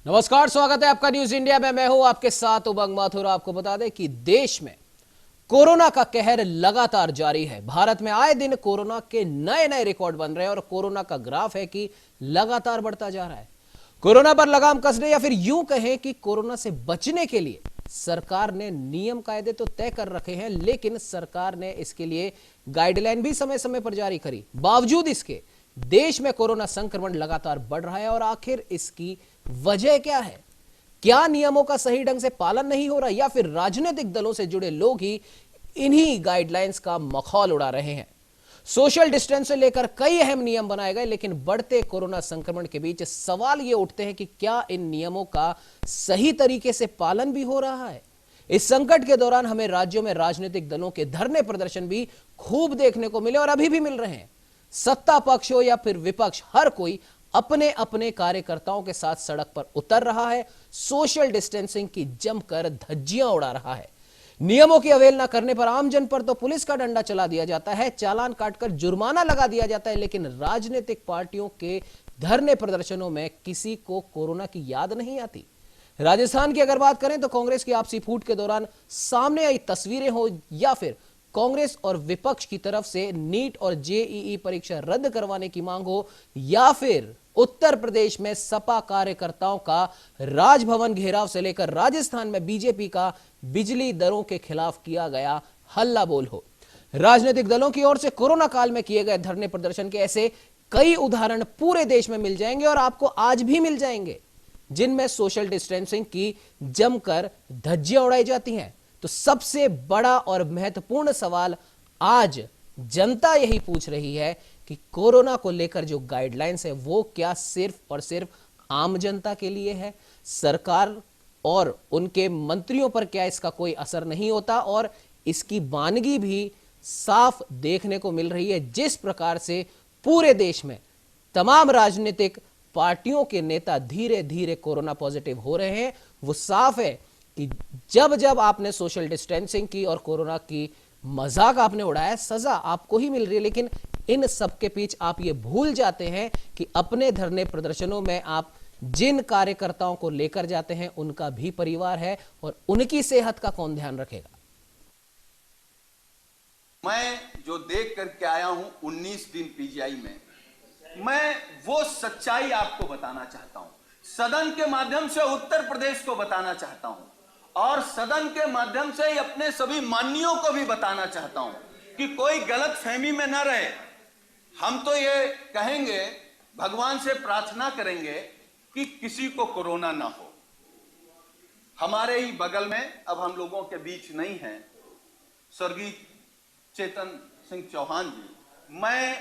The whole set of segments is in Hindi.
नमस्कार, स्वागत है आपका न्यूज इंडिया में। मैं हूं आपके साथ उमंग माथुर। आपको बता दें कि देश में कोरोना का कहर लगातार जारी है। भारत में आए दिन कोरोना के नए नए रिकॉर्ड बन रहे हैं और कोरोना का ग्राफ है कि लगातार बढ़ता जा रहा है। कोरोना पर लगाम कसने या फिर यूं कहें कि कोरोना से बचने के लिए सरकार ने नियम कायदे तो तय कर रखे हैं, लेकिन सरकार ने इसके लिए गाइडलाइन भी समय समय पर जारी करी। बावजूद इसके देश में कोरोना संक्रमण लगातार बढ़ रहा है और आखिर इसकी वजह क्या है? क्या नियमों का सही ढंग से पालन नहीं हो रहा या फिर राजनीतिक दलों से जुड़े लोग ही इन्हीं गाइडलाइंस का मखौल उड़ा रहे हैं? सोशल डिस्टेंस से लेकर कई अहम नियम बनाए गए, लेकिन बढ़ते कोरोना संक्रमण के बीच सवाल ये उठते हैं कि क्या इन नियमों का सही तरीके से पालन भी हो रहा है? इस संकट के दौरान हमें राज्यों में राजनीतिक दलों के धरने प्रदर्शन भी खूब देखने को मिले और अभी भी मिल रहे हैं। सत्ता पक्ष हो या फिर विपक्ष, हर कोई अपने अपने कार्यकर्ताओं के साथ सड़क पर उतर रहा है, सोशल डिस्टेंसिंग की जमकर धज्जियां उड़ा रहा है। नियमों की अवहेलना करने पर आमजन पर तो पुलिस का डंडा चला दिया जाता है, चालान काटकर जुर्माना लगा दिया जाता है, लेकिन राजनीतिक पार्टियों के धरने प्रदर्शनों में किसी को कोरोना की याद नहीं आती। राजस्थान की अगर बात करें तो कांग्रेस की आपसी फूट के दौरान सामने आई तस्वीरें हो या फिर कांग्रेस और विपक्ष की तरफ से नीट और जेईई परीक्षा रद्द करवाने की मांग हो या फिर उत्तर प्रदेश में सपा कार्यकर्ताओं का राजभवन घेराव से लेकर राजस्थान में बीजेपी का बिजली दरों के खिलाफ किया गया हल्ला बोल हो, राजनीतिक दलों की ओर से कोरोना काल में किए गए धरने प्रदर्शन के ऐसे कई उदाहरण पूरे देश में मिल जाएंगे और आपको आज भी मिल जाएंगे, जिनमें सोशल डिस्टेंसिंग की जमकर धज्जियां उड़ाई जाती हैं। तो सबसे बड़ा और महत्वपूर्ण सवाल आज जनता यही पूछ रही है कि कोरोना को लेकर जो गाइडलाइंस है वो क्या सिर्फ और सिर्फ आम जनता के लिए है? सरकार और उनके मंत्रियों पर क्या इसका कोई असर नहीं होता? और इसकी वानगी भी साफ देखने को मिल रही है। जिस प्रकार से पूरे देश में तमाम राजनीतिक पार्टियों के नेता धीरे धीरे कोरोना पॉजिटिव हो रहे हैं, वो साफ है कि जब जब आपने सोशल डिस्टेंसिंग की और कोरोना की मजाक आपने उड़ाया, सजा आपको ही मिल रही है। लेकिन इन सब के बीच आप ये भूल जाते हैं कि अपने धरने प्रदर्शनों में आप जिन कार्यकर्ताओं को लेकर जाते हैं उनका भी परिवार है और उनकी सेहत का कौन ध्यान रखेगा? मैं जो देख करके आया हूं 19 दिन पीजीआई में, मैं वो सच्चाई आपको बताना चाहता हूं, सदन के माध्यम से उत्तर प्रदेश को बताना चाहता हूं और सदन के माध्यम से अपने सभी माननीयों को भी बताना चाहता हूं कि कोई गलत फहमी में न रहे। हम तो ये कहेंगे, भगवान से प्रार्थना करेंगे कि किसी को कोरोना ना हो। हमारे ही बगल में, अब हम लोगों के बीच नहीं है, स्वर्गीय चेतन सिंह चौहान जी, मैं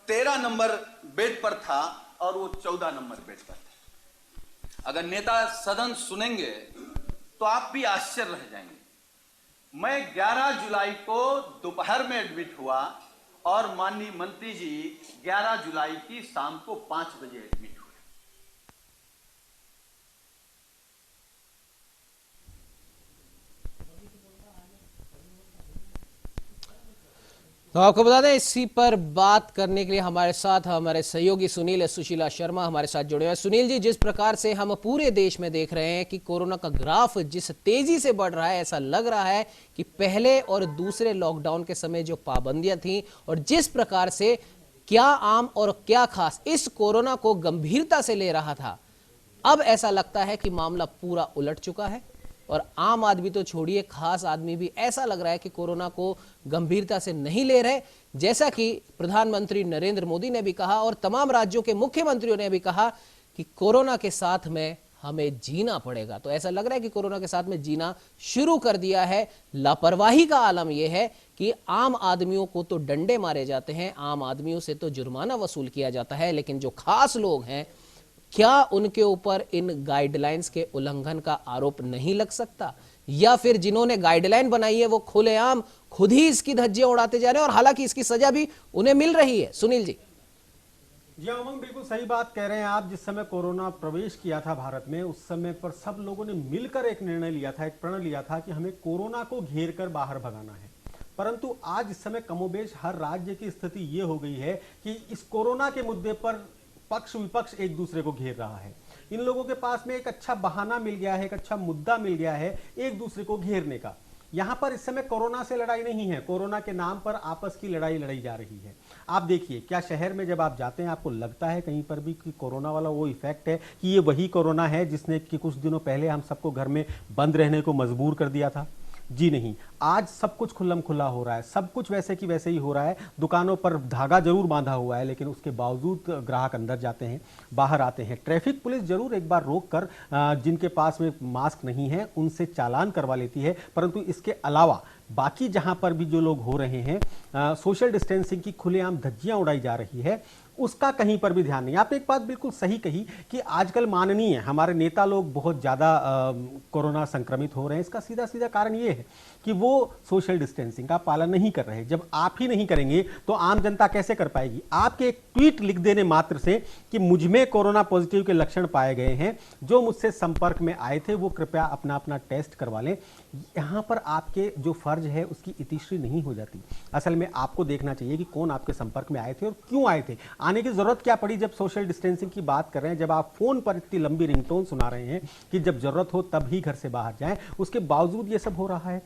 13 नंबर बेड पर था और वो 14 नंबर बेड पर था। अगर नेता सदन सुनेंगे तो आप भी आश्चर्य रह जाएंगे। मैं 11 जुलाई को दोपहर में एडमिट हुआ और माननीय मंत्री जी 11 जुलाई की शाम को 5 बजे एडमिट हुए। तो आपको बता दें, इसी पर बात करने के लिए हमारे साथ हमारे सहयोगी सुनील सुशीला शर्मा हमारे साथ जुड़े हुए हैं। सुनील जी, जिस प्रकार से हम पूरे देश में देख रहे हैं कि कोरोना का ग्राफ जिस तेजी से बढ़ रहा है, ऐसा लग रहा है कि पहले और दूसरे लॉकडाउन के समय जो पाबंदियां थी और जिस प्रकार से क्या आम और क्या खास इस कोरोना को गंभीरता से ले रहा था, अब ऐसा लगता है कि मामला पूरा उलट चुका है और आम आदमी तो छोड़िए, खास आदमी भी ऐसा लग रहा है कि कोरोना को गंभीरता से नहीं ले रहे। जैसा कि प्रधानमंत्री नरेंद्र मोदी ने भी कहा और तमाम राज्यों के मुख्यमंत्रियों ने भी कहा कि कोरोना के साथ में हमें जीना पड़ेगा। तो ऐसा लग रहा है कि कोरोना के साथ में जीना शुरू कर दिया है। लापरवाही का आलम यह है कि आम आदमियों को तो डंडे मारे जाते हैं, आम आदमियों से तो जुर्माना वसूल किया जाता है, लेकिन जो खास लोग हैं, क्या उनके ऊपर इन गाइडलाइंस के उल्लंघन का आरोप नहीं लग सकता? या फिर जिन्होंने गाइडलाइन बनाई है वो खुलेआम खुद ही इसकी धज्जियां उड़ाते जा रहे हैं और हालांकि इसकी सजा भी उन्हें मिल रही है? सुनील जी। जी उमंग, बिल्कुल सही बात कह रहे हैं आप। जिस समय कोरोना प्रवेश किया था भारत में, उस समय पर सब लोगों ने मिलकर एक निर्णय लिया था, एक प्रण लिया था कि हमें कोरोना को घेर कर बाहर भगाना है। परंतु आज इस समय कमोबेश हर राज्य की स्थिति ये हो गई है कि इस कोरोना के मुद्दे पर पक्ष विपक्ष एक दूसरे को घेर रहा है। इन लोगों के पास में एक अच्छा बहाना मिल गया है, एक अच्छा मुद्दा मिल गया है एक दूसरे को घेरने का। यहां पर इस समय कोरोना से लड़ाई नहीं है, कोरोना के नाम पर आपस की लड़ाई लड़ी जा रही है। आप देखिए, क्या शहर में जब आप जाते हैं आपको लगता है कहीं पर भी कि कोरोना वाला वो इफेक्ट है, कि ये वही कोरोना है जिसने कि कुछ दिनों पहले हम सबको घर में बंद रहने को मजबूर कर दिया था? जी नहीं, आज सब कुछ खुल्लम खुल्ला हो रहा है, सब कुछ वैसे की वैसे ही हो रहा है। दुकानों पर धागा जरूर बांधा हुआ है, लेकिन उसके बावजूद ग्राहक अंदर जाते हैं, बाहर आते हैं। ट्रैफिक पुलिस जरूर एक बार रोक कर जिनके पास में मास्क नहीं है उनसे चालान करवा लेती है, परंतु इसके अलावा बाकी जहां पर भी जो लोग हो रहे हैं, सोशल डिस्टेंसिंग की खुलेआम धज्जियां उड़ाई जा रही है, उसका कहीं पर भी ध्यान नहीं। आपने एक बात बिल्कुल सही कही कि आजकल माननीय हमारे नेता लोग बहुत ज़्यादा कोरोना संक्रमित हो रहे हैं। इसका सीधा सीधा कारण ये है कि वो सोशल डिस्टेंसिंग का पालन नहीं कर रहे। जब आप ही नहीं करेंगे तो आम जनता कैसे कर पाएगी? आपके एक ट्वीट लिख देने मात्र से कि मुझ में कोरोना पॉजिटिव के लक्षण पाए गए हैं, जो मुझसे संपर्क में आए थे वो कृपया अपना अपना टेस्ट करवा लें, यहाँ पर आपके जो फर्ज है उसकी इतिश्री नहीं हो जाती। असल में आपको देखना चाहिए कि कौन आपके संपर्क में आए थे और क्यों आए थे, आने की जरूरत क्या पड़ी। जब सोशल डिस्टेंसिंग की बात कर रहे हैं, जब आप फोन पर इतनी लंबी रिंगटोन सुना रहे हैं कि जब जरूरत हो तब ही घर से बाहर जाएं, उसके बावजूद ये सब हो रहा है।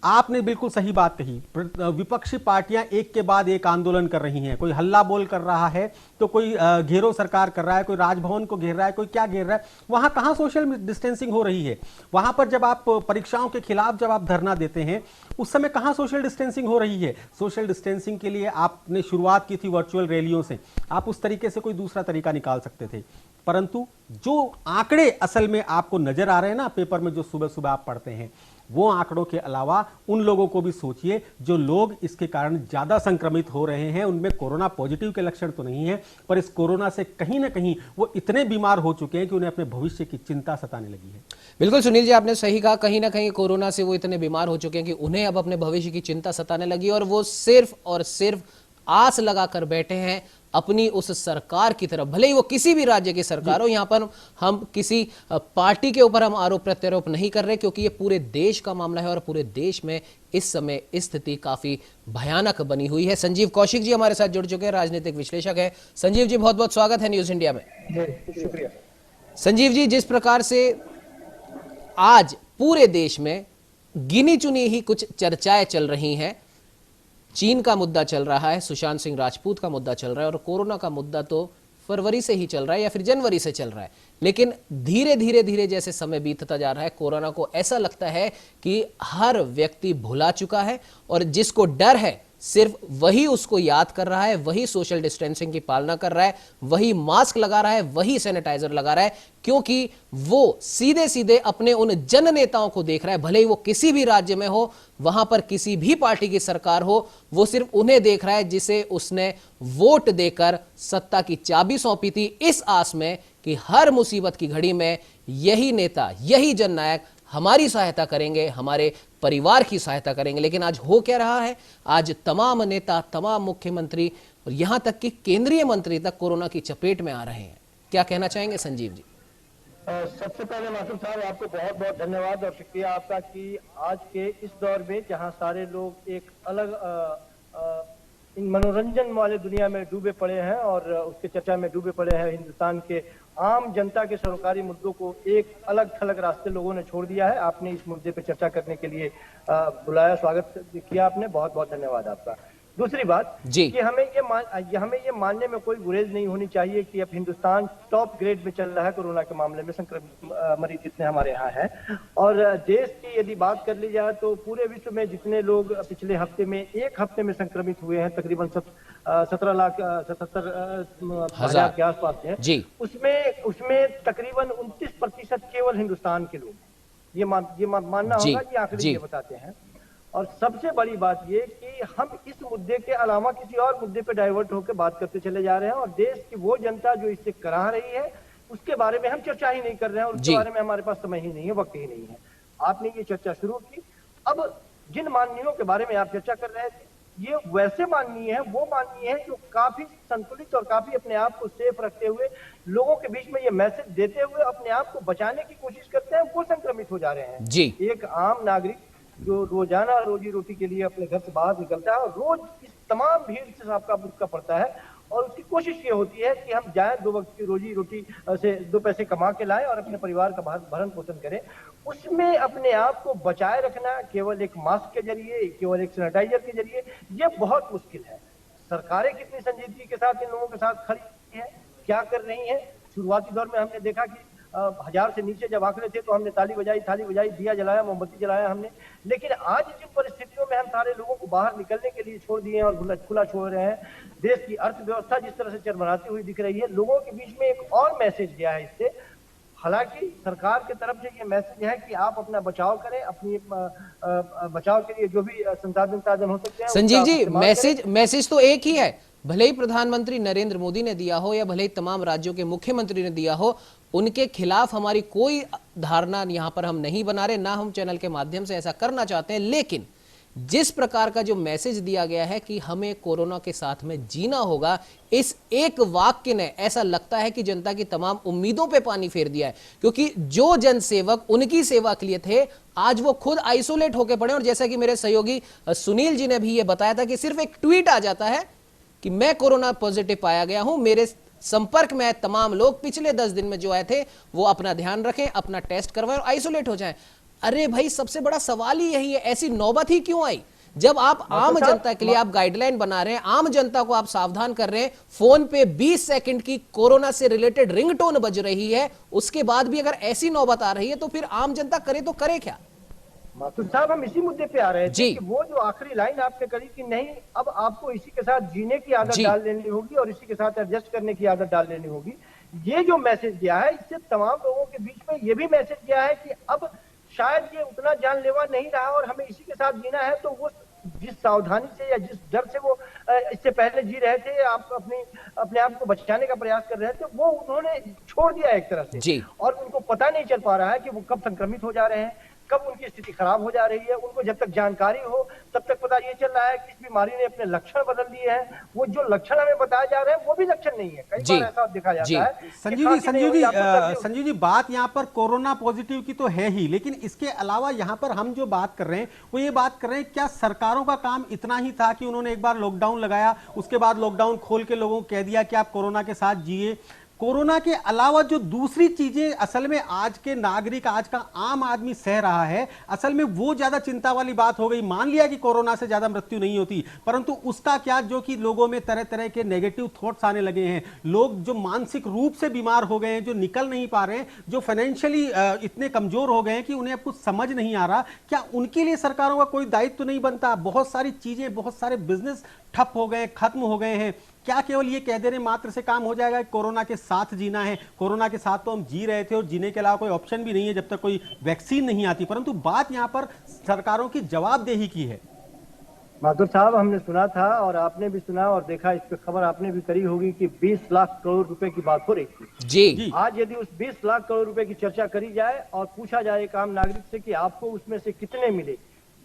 आपने बिल्कुल सही बात कही, विपक्षी पार्टियां एक के बाद एक आंदोलन कर रही हैं। कोई हल्ला बोल कर रहा है तो कोई घेरो सरकार कर रहा है, कोई राजभवन को घेर रहा है, कोई क्या घेर रहा है। वहां कहां सोशल डिस्टेंसिंग हो रही है? वहां पर जब आप परीक्षाओं के खिलाफ जब आप धरना देते हैं उस समय कहां सोशल डिस्टेंसिंग हो रही है? सोशल डिस्टेंसिंग के लिए आपने शुरुआत की थी वर्चुअल रैलियों से, आप उस तरीके से कोई दूसरा तरीका निकाल सकते थे, परंतु जो आंकड़े असल में आपको नजर आ रहे हैं ना पेपर में, जो सुबह सुबह आप पढ़ते हैं, वो आंकड़ों के अलावा उन लोगों को भी सोचिए जो लोग इसके कारण ज्यादा संक्रमित हो रहे हैं। उनमें कोरोना पॉजिटिव के लक्षण तो नहीं है, पर इस कोरोना से कहीं ना कहीं वो इतने बीमार हो चुके हैं कि उन्हें अपने भविष्य की चिंता सताने लगी है। बिल्कुल सुनील जी, आपने सही कहा, कहीं ना कहीं कोरोना से वो इतने बीमार हो चुके हैं कि उन्हें अब अपने भविष्य की चिंता सताने लगी और वो सिर्फ और सिर्फ आस लगाकर बैठे हैं अपनी उस सरकार की तरफ, भले ही वो किसी भी राज्य की सरकार हो। यहां पर हम किसी पार्टी के ऊपर हम आरोप प्रत्यारोप नहीं कर रहे, क्योंकि ये पूरे देश का मामला है और पूरे देश में इस समय स्थिति काफी भयानक बनी हुई है। संजीव कौशिक जी हमारे साथ जुड़ चुके हैं, राजनीतिक विश्लेषक है। संजीव जी, बहुत बहुत स्वागत है न्यूज इंडिया में। शुक्रिया। संजीव जी, जिस प्रकार से आज पूरे देश में गिनी चुनी ही कुछ चर्चाएं चल रही हैं, चीन का मुद्दा चल रहा है, सुशांत सिंह राजपूत का मुद्दा चल रहा है और कोरोना का मुद्दा तो फरवरी से ही चल रहा है या फिर जनवरी से चल रहा है, लेकिन धीरे धीरे धीरे जैसे समय बीतता जा रहा है, कोरोना को ऐसा लगता है कि हर व्यक्ति भुला चुका है और जिसको डर है सिर्फ वही उसको याद कर रहा है, वही सोशल डिस्टेंसिंग की पालना कर रहा है, वही मास्क लगा रहा है, वही सैनिटाइजर लगा रहा है, क्योंकि वो सीधे सीधे अपने उन जन नेताओं को देख रहा है, भले ही वो किसी भी राज्य में हो, वहां पर किसी भी पार्टी की सरकार हो, वो सिर्फ उन्हें देख रहा है जिसे उसने वोट देकर सत्ता की चाबी सौंपी थी, इस आस में कि हर मुसीबत की घड़ी में यही नेता, यही जननायक हमारी सहायता करेंगे, हमारे परिवार की सहायता करेंगे। लेकिन आज हो क्या रहा है? आज तमाम नेता, तमाम मुख्यमंत्री और यहां तक कि केंद्रीय मंत्री तक कोरोना की चपेट में आ रहे हैं। क्या कहना चाहेंगे संजीव जी? सबसे पहले मासूम साहब, आपको बहुत बहुत धन्यवाद और शुक्रिया आपका कि आज के इस दौर में जहां सारे लोग एक अलग इन मनोरंजन वाले दुनिया में डूबे पड़े हैं और उसके चर्चा में डूबे पड़े हैं, हिंदुस्तान के आम जनता के सरोकारी मुद्दों को एक अलग थलग रास्ते लोगों ने छोड़ दिया है। आपने इस मुद्दे पर चर्चा करने के लिए बुलाया, स्वागत किया आपने, बहुत बहुत धन्यवाद आपका। दूसरी बात कि हमें ये मानने में कोई गुरेज नहीं होनी चाहिए कि अब हिंदुस्तान टॉप ग्रेड में चल रहा है कोरोना के मामले में, संक्रमित मरीज जितने हमारे यहाँ हैं। और देश की यदि बात कर ली जाए तो पूरे विश्व में जितने लोग पिछले हफ्ते में, एक हफ्ते में संक्रमित हुए हैं, तकरीबन 17,77,000 के आसपास है, उसमें तकरीबन 29% केवल हिंदुस्तान के लोग, ये मानना होगा, ये आंकड़े ये बताते हैं। और सबसे बड़ी बात ये कि हम इस मुद्दे के अलावा किसी और मुद्दे पे डाइवर्ट होकर बात करते चले जा रहे हैं और देश की वो जनता जो इससे कराह रही है उसके बारे में हम चर्चा ही नहीं कर रहे हैं और उसके बारे में हमारे पास समय ही नहीं है, वक्त ही नहीं है। आपने ये चर्चा शुरू की। अब जिन माननीयों के बारे में आप चर्चा कर रहे थे, ये वैसे माननीय है, वो माननीय है जो काफी संतुलित और काफी अपने आप को सेफ रखते हुए, लोगों के बीच में ये मैसेज देते हुए अपने आप को बचाने की कोशिश करते हैं, वो संक्रमित हो जा रहे हैं। जी। एक आम नागरिक जो रोजाना रोजी रोटी के लिए अपने घर से बाहर निकलता है और रोज इस तमाम भीड़ से आपका बुक्का पड़ता है और उसकी कोशिश ये होती है कि हम जाएं, 2 वक्त की रोजी रोटी से 2 पैसे कमा के लाएं और अपने परिवार का भरण पोषण करें। उसमें अपने आप को बचाए रखना केवल एक मास्क के जरिए, केवल एक सैनिटाइजर के जरिए, ये बहुत मुश्किल है। सरकारें कितनी संजीदगी के साथ इन लोगों के साथ खड़ी है, क्या कर रही है। शुरुआती दौर में हमने देखा कि 1000 से नीचे जब आंकड़े थे तो हमने ताली बजाई, थाली बजाई, दिया जलाया, मोमबत्ती जलाया हमने। लेकिन आज जिन परिस्थितियों में हम सारे लोगों को बाहर निकलने के लिए छोड़ दिए हैं और खुला छोड़ रहे हैं, देश की अर्थव्यवस्था जिस तरह से चरमराती हुई दिख रही है, लोगों के बीच में एक और मैसेज गया है इससे। हालांकि सरकार की तरफ से ये मैसेज है कि आप अपना बचाव करें, अपनी बचाव के लिए जो भी संसाधन हो सकते हैं। संजीव जी, मैसेज तो एक ही है, भले ही प्रधानमंत्री नरेंद्र मोदी ने दिया हो या भले ही तमाम राज्यों के मुख्यमंत्री ने दिया हो, उनके खिलाफ हमारी कोई धारणा यहां पर हम नहीं बना रहे, ना हम चैनल के माध्यम से ऐसा करना चाहते हैं। लेकिन जिस प्रकार का जो मैसेज दिया गया है कि हमें कोरोना के साथ में जीना होगा, इस एक वाक्य ने ऐसा लगता है कि जनता की तमाम उम्मीदों पे पानी फेर दिया है। क्योंकि जो जनसेवक उनकी सेवा के लिए थे, आज वो खुद आइसोलेट होकर पड़े। और जैसा कि मेरे सहयोगी सुनील जी ने भी ये बताया था कि सिर्फ एक ट्वीट आ जाता है कि मैं कोरोना पॉजिटिव पाया गया हूं, मेरे संपर्क में तमाम लोग पिछले 10 दिन में जो आए थे वो अपना ध्यान रखें, अपना टेस्ट करवाएं और आइसोलेट हो जाएं। अरे भाई, सबसे बड़ा सवाल ही यही है, ऐसी नौबत ही क्यों आई? जब आप आम जनता के लिए आप गाइडलाइन बना रहे हैं, आम जनता को आप सावधान कर रहे हैं, फोन पे 20 सेकंड की कोरोना से रिलेटेड रिंगटोन बज रही है, उसके बाद भी अगर ऐसी नौबत आ रही है तो फिर आम जनता करे तो करे क्या? माथुर साहब, हम इसी मुद्दे पे आ रहे थे कि वो जो आखिरी लाइन आपने करी कि नहीं, अब आपको इसी के साथ जीने की आदत डाल लेनी होगी और इसी के साथ एडजस्ट करने की आदत डाल लेनी होगी। ये जो मैसेज गया है, इससे तमाम लोगों के बीच में ये भी मैसेज गया है कि अब शायद ये उतना जानलेवा नहीं रहा और हमें इसी के साथ जीना है। तो वो जिस सावधानी से या जिस डर से वो इससे पहले जी रहे थे, आप अपने आप को बचाने का प्रयास कर रहे थे, वो उन्होंने छोड़ दिया एक तरह से। और उनको पता नहीं चल पा रहा है कि वो कब संक्रमित हो जा रहे हैं, कब उनकी स्थिति खराब हो जा रही है। उनको जब तक जानकारी हो तब तक पता ये चल रहा है कि इस बीमारी ने अपने लक्षण बदल दिए हैं। वो जो लक्षण हमें बताए जा रहे हैं वो भी लक्षण नहीं है, कई बार ऐसा देखा जाता है। संजीव जी, बात यहाँ पर कोरोना पॉजिटिव की तो है ही, लेकिन इसके अलावा यहाँ पर हम जो बात कर रहे हैं वो ये बात कर रहे हैं, क्या सरकारों का काम इतना ही था कि उन्होंने एक बार लॉकडाउन लगाया, उसके बाद लॉकडाउन खोल के लोगों को कह दिया कि आप कोरोना के साथ जिए? कोरोना के अलावा जो दूसरी चीजें असल में आज के नागरिक, आज का आम आदमी सह रहा है, असल में वो ज्यादा चिंता वाली बात हो गई। मान लिया कि कोरोना से ज्यादा मृत्यु नहीं होती, परंतु उसका क्या जो कि लोगों में तरह तरह के नेगेटिव थॉट्स आने लगे हैं, लोग जो मानसिक रूप से बीमार हो गए हैं, जो निकल नहीं पा रहे हैं, जो फाइनेंशियली इतने कमजोर हो गए हैं कि उन्हें अब कुछ समझ नहीं आ रहा। क्या उनके लिए सरकारों का कोई दायित्व नहीं बनता? बहुत सारी चीजें, बहुत सारे बिजनेस ठप हो गए, खत्म हो गए हैं। क्या केवल ये कह देने मात्र से काम हो जाएगा कि कोरोना के साथ जीना है? कोरोना के साथ तो हम जी रहे थे और जीने के अलावा कोई ऑप्शन भी नहीं है जब तक कोई वैक्सीन नहीं आती। परंतु बात यहां पर सरकारों की जवाबदेही की है। माथुर साहब, हमने सुना था और आपने भी सुना और देखा, इस पे खबर आपने भी करी होगी कि 20 लाख करोड़ रुपए की बात हो रही थी। जी। आज यदि उस 20 लाख करोड़ रुपए की चर्चा करी जाए और पूछा जाए एक आम नागरिक से कि आपको उसमें से कितने मिले,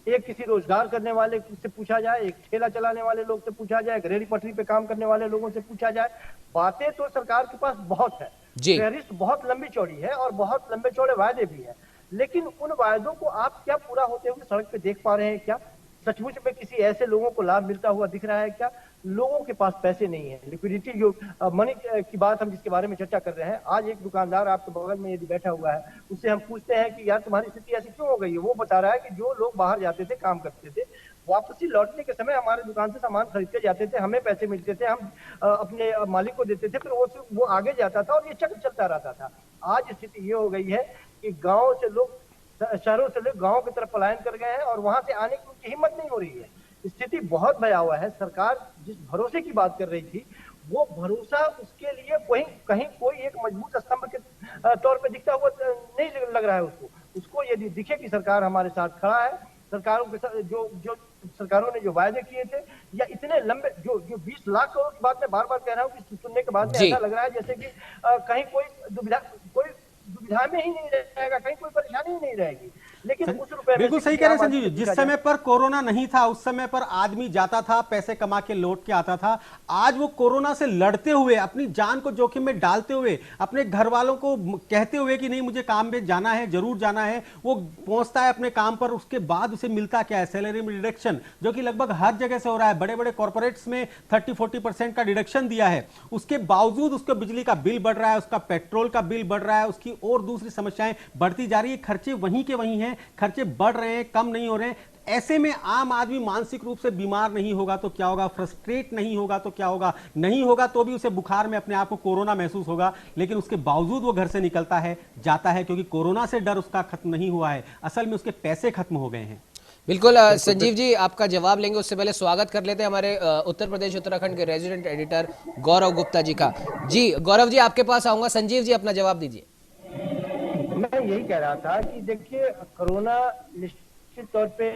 एक किसी रोजगार करने वाले से पूछा जाए, एक ठेला चलाने वाले लोग से पूछा जाए, रेल पटरी पे काम करने वाले लोगों से पूछा जाए, बातें तो सरकार के पास बहुत है, फहरिस्त बहुत लंबी चौड़ी है और बहुत लंबे चौड़े वायदे भी है। लेकिन उन वायदों को आप क्या पूरा होते हुए सड़क पे देख पा रहे हैं? क्या सचमुच में किसी ऐसे लोगों को लाभ मिलता हुआ दिख रहा है? क्या लोगों के पास पैसे नहीं है? लिक्विडिटी जो मनी की बात हम जिसके बारे में चर्चा कर रहे हैं, आज एक दुकानदार आपके बगल में यदि बैठा हुआ है, उससे हम पूछते हैं कि यार तुम्हारी स्थिति ऐसी क्यों हो गई है, वो बता रहा है कि जो लोग बाहर जाते थे, काम करते थे, वापसी लौटने के समय हमारे दुकान से सामान खरीदते जाते थे, हमें पैसे मिलते थे, हम अपने मालिक को देते थे, फिर वो आगे जाता था और ये चक्र चलता रहता था। आज स्थिति ये हो गई है कि गाँव से लोग, शहरों से लोग गाँव की तरफ पलायन कर गए हैं और वहां से आने की उनकी हिम्मत नहीं हो रही है। स्थिति बहुत भयावह है। सरकार जिस भरोसे की बात कर रही थी, वो भरोसा उसके लिए कहीं कोई एक मजबूत स्तंभ के तौर पे दिखता हुआ नहीं लग रहा है उसको यदि दिखे कि सरकार हमारे साथ खड़ा है, सरकारों के साथ जो सरकारों ने जो वायदे किए थे, या इतने लंबे जो 20 लाख करोड़ की बात मैं बार बार कह रहा हूँ कि सुनने के बाद में ऐसा लग रहा है जैसे कि कहीं कोई दुविधा में ही नहीं रहेगा, कहीं कोई परेशानी ही नहीं रहेगी। लेकिन उस रुपए में बिल्कुल से सही कह रहे हैं आम संजीव आदमी जी। को जिस पूछा समय पर कोरोना नहीं था उस समय पर आदमी जाता था, पैसे कमा के लौट के आता था। आज वो कोरोना से लड़ते हुए, अपनी जान को जोखिम में डालते हुए, अपने घर वालों को कहते हुए कि नहीं मुझे काम पे जाना है, जरूर जाना है, वो पहुंचता है अपने काम पर। उसके बाद उसे मिलता क्या है? सैलरी में डिडक्शन, जो कि लगभग हर जगह से हो रहा है। बड़े बड़े कॉर्पोरेट्स में 30-40% का डिडक्शन दिया है। उसके बावजूद उसका बिजली का बिल बढ़ रहा है, उसका पेट्रोल का बिल बढ़ रहा है, उसकी और दूसरी समस्याएं बढ़ती जा रही है। खर्चे वहीं के वहीं हैं, खर्चे बढ़ रहे हैं, कम नहीं हो रहे हैं। ऐसे में आम आदमी मानसिक रूप से बीमार नहीं होगा तो क्या होगा? फ्रस्ट्रेट नहीं होगा तो क्या होगा? नहीं होगा तो भी उसे बुखार में अपने आप को कोरोना महसूस होगा, लेकिन उसके बावजूद वो घर से निकलता है, जाता है, क्योंकि कोरोना से डर उसका खत्म नहीं हुआ है, असल में उसके पैसे खत्म हो गए हैं। बिल्कुल संजीव जी आपका जवाब लेंगे, उससे पहले स्वागत कर लेते हैं हमारे उत्तर प्रदेश उत्तराखंड के रेजिडेंट एडिटर गौरव गुप्ता जी का। जी गौरव जी आपके पास आऊंगा, संजीव जी अपना जवाब दीजिए। मैं यही कह रहा था कि देखिए, कोरोना निश्चित तौर पे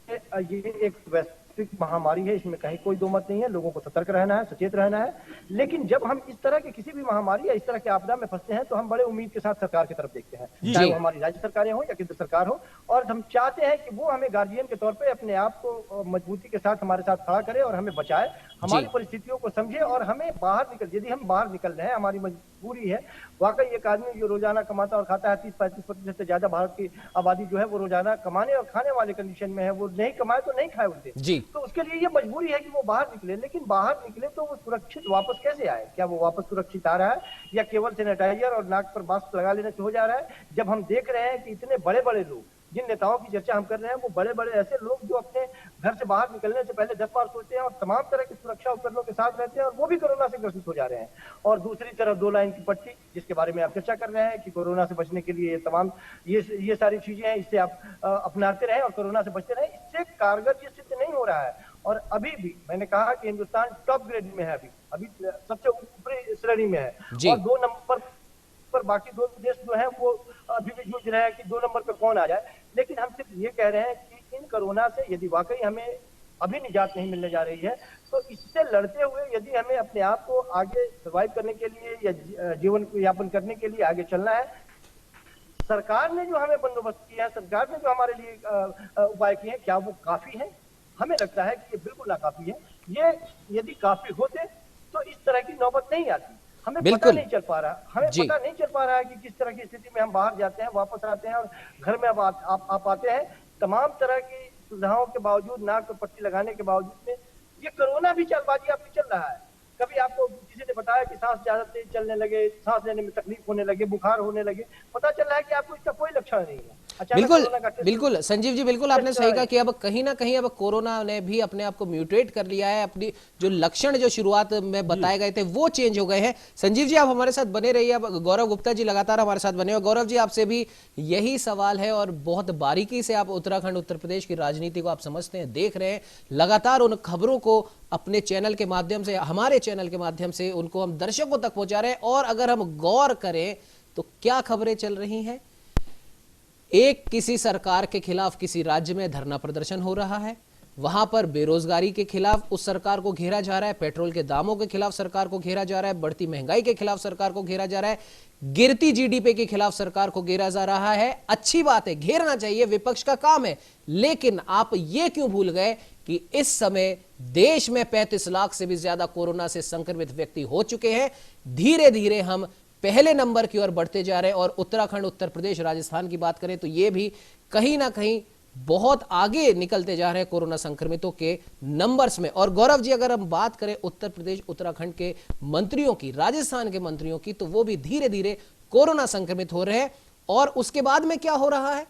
ये एक वैश्विक महामारी है, इसमें कहीं कोई दो मत नहीं है। लोगों को सतर्क रहना है, सचेत रहना है। लेकिन जब हम इस तरह के किसी भी महामारी या इस तरह की आपदा में फंसते हैं तो हम बड़े उम्मीद के साथ सरकार की तरफ देखते हैं, चाहे वो हमारी राज्य सरकारें हो या केंद्र सरकार हो, और हम चाहते हैं कि वो हमें गार्जियन के तौर पे अपने आप को मजबूती के साथ हमारे साथ खड़ा करे और हमें बचाए, हमारी परिस्थितियों को समझे और हमें बाहर निकल। यदि हम बाहर निकल रहे हैं, हमारी मजबूरी है। वाकई एक आदमी जो रोजाना कमाता और खाता है, 30-35% से ज्यादा भारत की आबादी जो है वो रोजाना कमाने और खाने वाले कंडीशन में है। वो नहीं कमाए तो नहीं खाए उनसे, तो उसके लिए ये मजबूरी है कि वो बाहर निकले। लेकिन बाहर निकले तो वो सुरक्षित वापस कैसे आए? क्या वो वापस सुरक्षित आ रहा है या केवल सैनिटाइजर और नाक पर मास्क लगा लेने से हो जा रहा है? जब हम देख रहे हैं कि इतने बड़े बड़े लोग, जिन नेताओं की चर्चा हम कर रहे हैं, वो बड़े बड़े ऐसे लोग जो अपने घर से बाहर निकलने से पहले 10 बार सोचते हैं और तमाम तरह की सुरक्षा उपकरणों के साथ रहते हैं, और वो भी कोरोना से ग्रसित हो जा रहे हैं। और दूसरी तरफ 2 लाइन की पट्टी, जिसके बारे में आप चर्चा कर रहे हैं कि कोरोना से बचने के लिए तमाम ये सारी चीजें हैं, इससे आप अपनाते रहें और कोरोना से बचते रहें। इससे कारगर ये सिद्ध नहीं हो रहा है। और अभी भी मैंने कहा कि हिंदुस्तान टॉप ग्रेड में है, अभी सबसे ऊपरी श्रेणी में है, और 2 नंबर पर बाकी 2 देश जो है वो अभी भी जूझ रहे हैं कि 2 नंबर पे कौन आ जाए। लेकिन हम सिर्फ ये कह रहे हैं कि इन कोरोना से यदि वाकई हमें अभी निजात नहीं मिलने जा रही है, तो इससे लड़ते हुए यदि हमें अपने आप को आगे सर्वाइव करने के लिए या जीवन यापन करने के लिए आगे चलना है, सरकार ने जो हमें बंदोबस्त किया है, सरकार ने जो हमारे लिए उपाय किए हैं, क्या वो काफी है? हमें लगता है कि ये बिल्कुल नाकाफी है। ये यदि काफी होते तो इस तरह की नौबत नहीं आती। हमें पता नहीं चल पा रहा, है कि किस तरह की स्थिति में हम बाहर जाते हैं, वापस आते हैं और घर में आप आते हैं। तमाम तरह की सुविधाओं के बावजूद, नाक पर पट्टी लगाने के बावजूद में ये कोरोना भी चालबाजी आपकी चल रहा है। कभी आपको किसी ने बताया कि सांस ज्यादा तेज चलने लगे, सांस लेने में तकलीफ होने लगे, बुखार होने लगे, पता चल रहा है कि आपको इसका कोई लक्षण नहीं है। बिल्कुल संजीव जी, बिल्कुल आपने सही कहा कि अब कहीं ना कहीं अब कोरोना ने भी अपने आप को म्यूटेट कर लिया है। अपनी जो लक्षण जो शुरुआत में बताए गए थे वो चेंज हो गए हैं। संजीव जी आप हमारे साथ बने रहिए। अब गौरव गुप्ता जी लगातार हमारे साथ बने हुए। गौरव जी आपसे भी यही सवाल है, और बहुत बारीकी से आप उत्तराखंड उत्तर प्रदेश की राजनीति को आप समझते हैं, देख रहे हैं, लगातार उन खबरों को अपने चैनल के माध्यम से, हमारे चैनल के माध्यम से उनको हम दर्शकों तक पहुंचा रहे हैं। और अगर हम गौर करें तो क्या खबरें चल रही हैं? एक किसी सरकार के खिलाफ किसी राज्य में धरना प्रदर्शन हो रहा है, वहां पर बेरोजगारी के खिलाफ उस सरकार को घेरा जा रहा है, पेट्रोल के दामों के खिलाफ सरकार को घेरा जा रहा है, बढ़ती महंगाई के खिलाफ सरकार को घेरा जा रहा है, गिरती जीडीपी के खिलाफ सरकार को घेरा जा रहा है। अच्छी बात है, घेरना चाहिए, विपक्ष का काम है। लेकिन आप ये क्यों भूल गए कि इस समय देश में 35 लाख से भी ज्यादा कोरोना से संक्रमित व्यक्ति हो चुके हैं। धीरे धीरे हम पहले नंबर की ओर बढ़ते जा रहे हैं, और उत्तराखंड उत्तर प्रदेश राजस्थान की बात करें तो ये भी कहीं ना कहीं बहुत आगे निकलते जा रहे हैं कोरोना संक्रमितों के नंबर्स में। और गौरव जी अगर हम बात करें उत्तर प्रदेश उत्तराखंड के मंत्रियों की, राजस्थान के मंत्रियों की, तो वो भी धीरे धीरे कोरोना संक्रमित हो रहे हैं। और उसके बाद में क्या हो रहा है?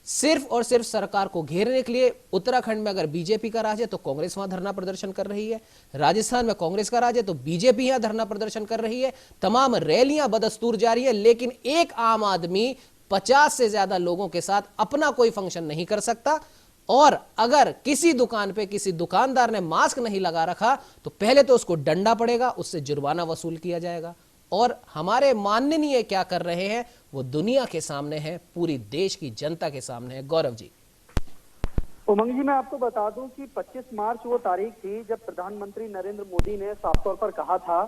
सिर्फ और सिर्फ सरकार को घेरने के लिए उत्तराखंड में अगर बीजेपी का राज है तो कांग्रेस वहां धरना प्रदर्शन कर रही है, राजस्थान में कांग्रेस का राज है तो बीजेपी यहां धरना प्रदर्शन कर रही है, तमाम रैलियां बदस्तूर जारी है। लेकिन एक आम आदमी 50 से ज्यादा लोगों के साथ अपना कोई फंक्शन नहीं कर सकता। और अगर किसी दुकान पे किसी दुकानदार ने मास्क नहीं लगा रखा तो पहले तो उसको डंडा पड़ेगा, उससे जुर्माना वसूल किया जाएगा। और हमारे माननीय क्या कर रहे हैं वो दुनिया के सामने है, पूरी देश की जनता के सामने है। गौरव जी। उमंग जी, मैं आपको बता दूं कि 25 मार्च वो तारीख थी जब प्रधानमंत्री नरेंद्र मोदी ने साफ तौर पर कहा था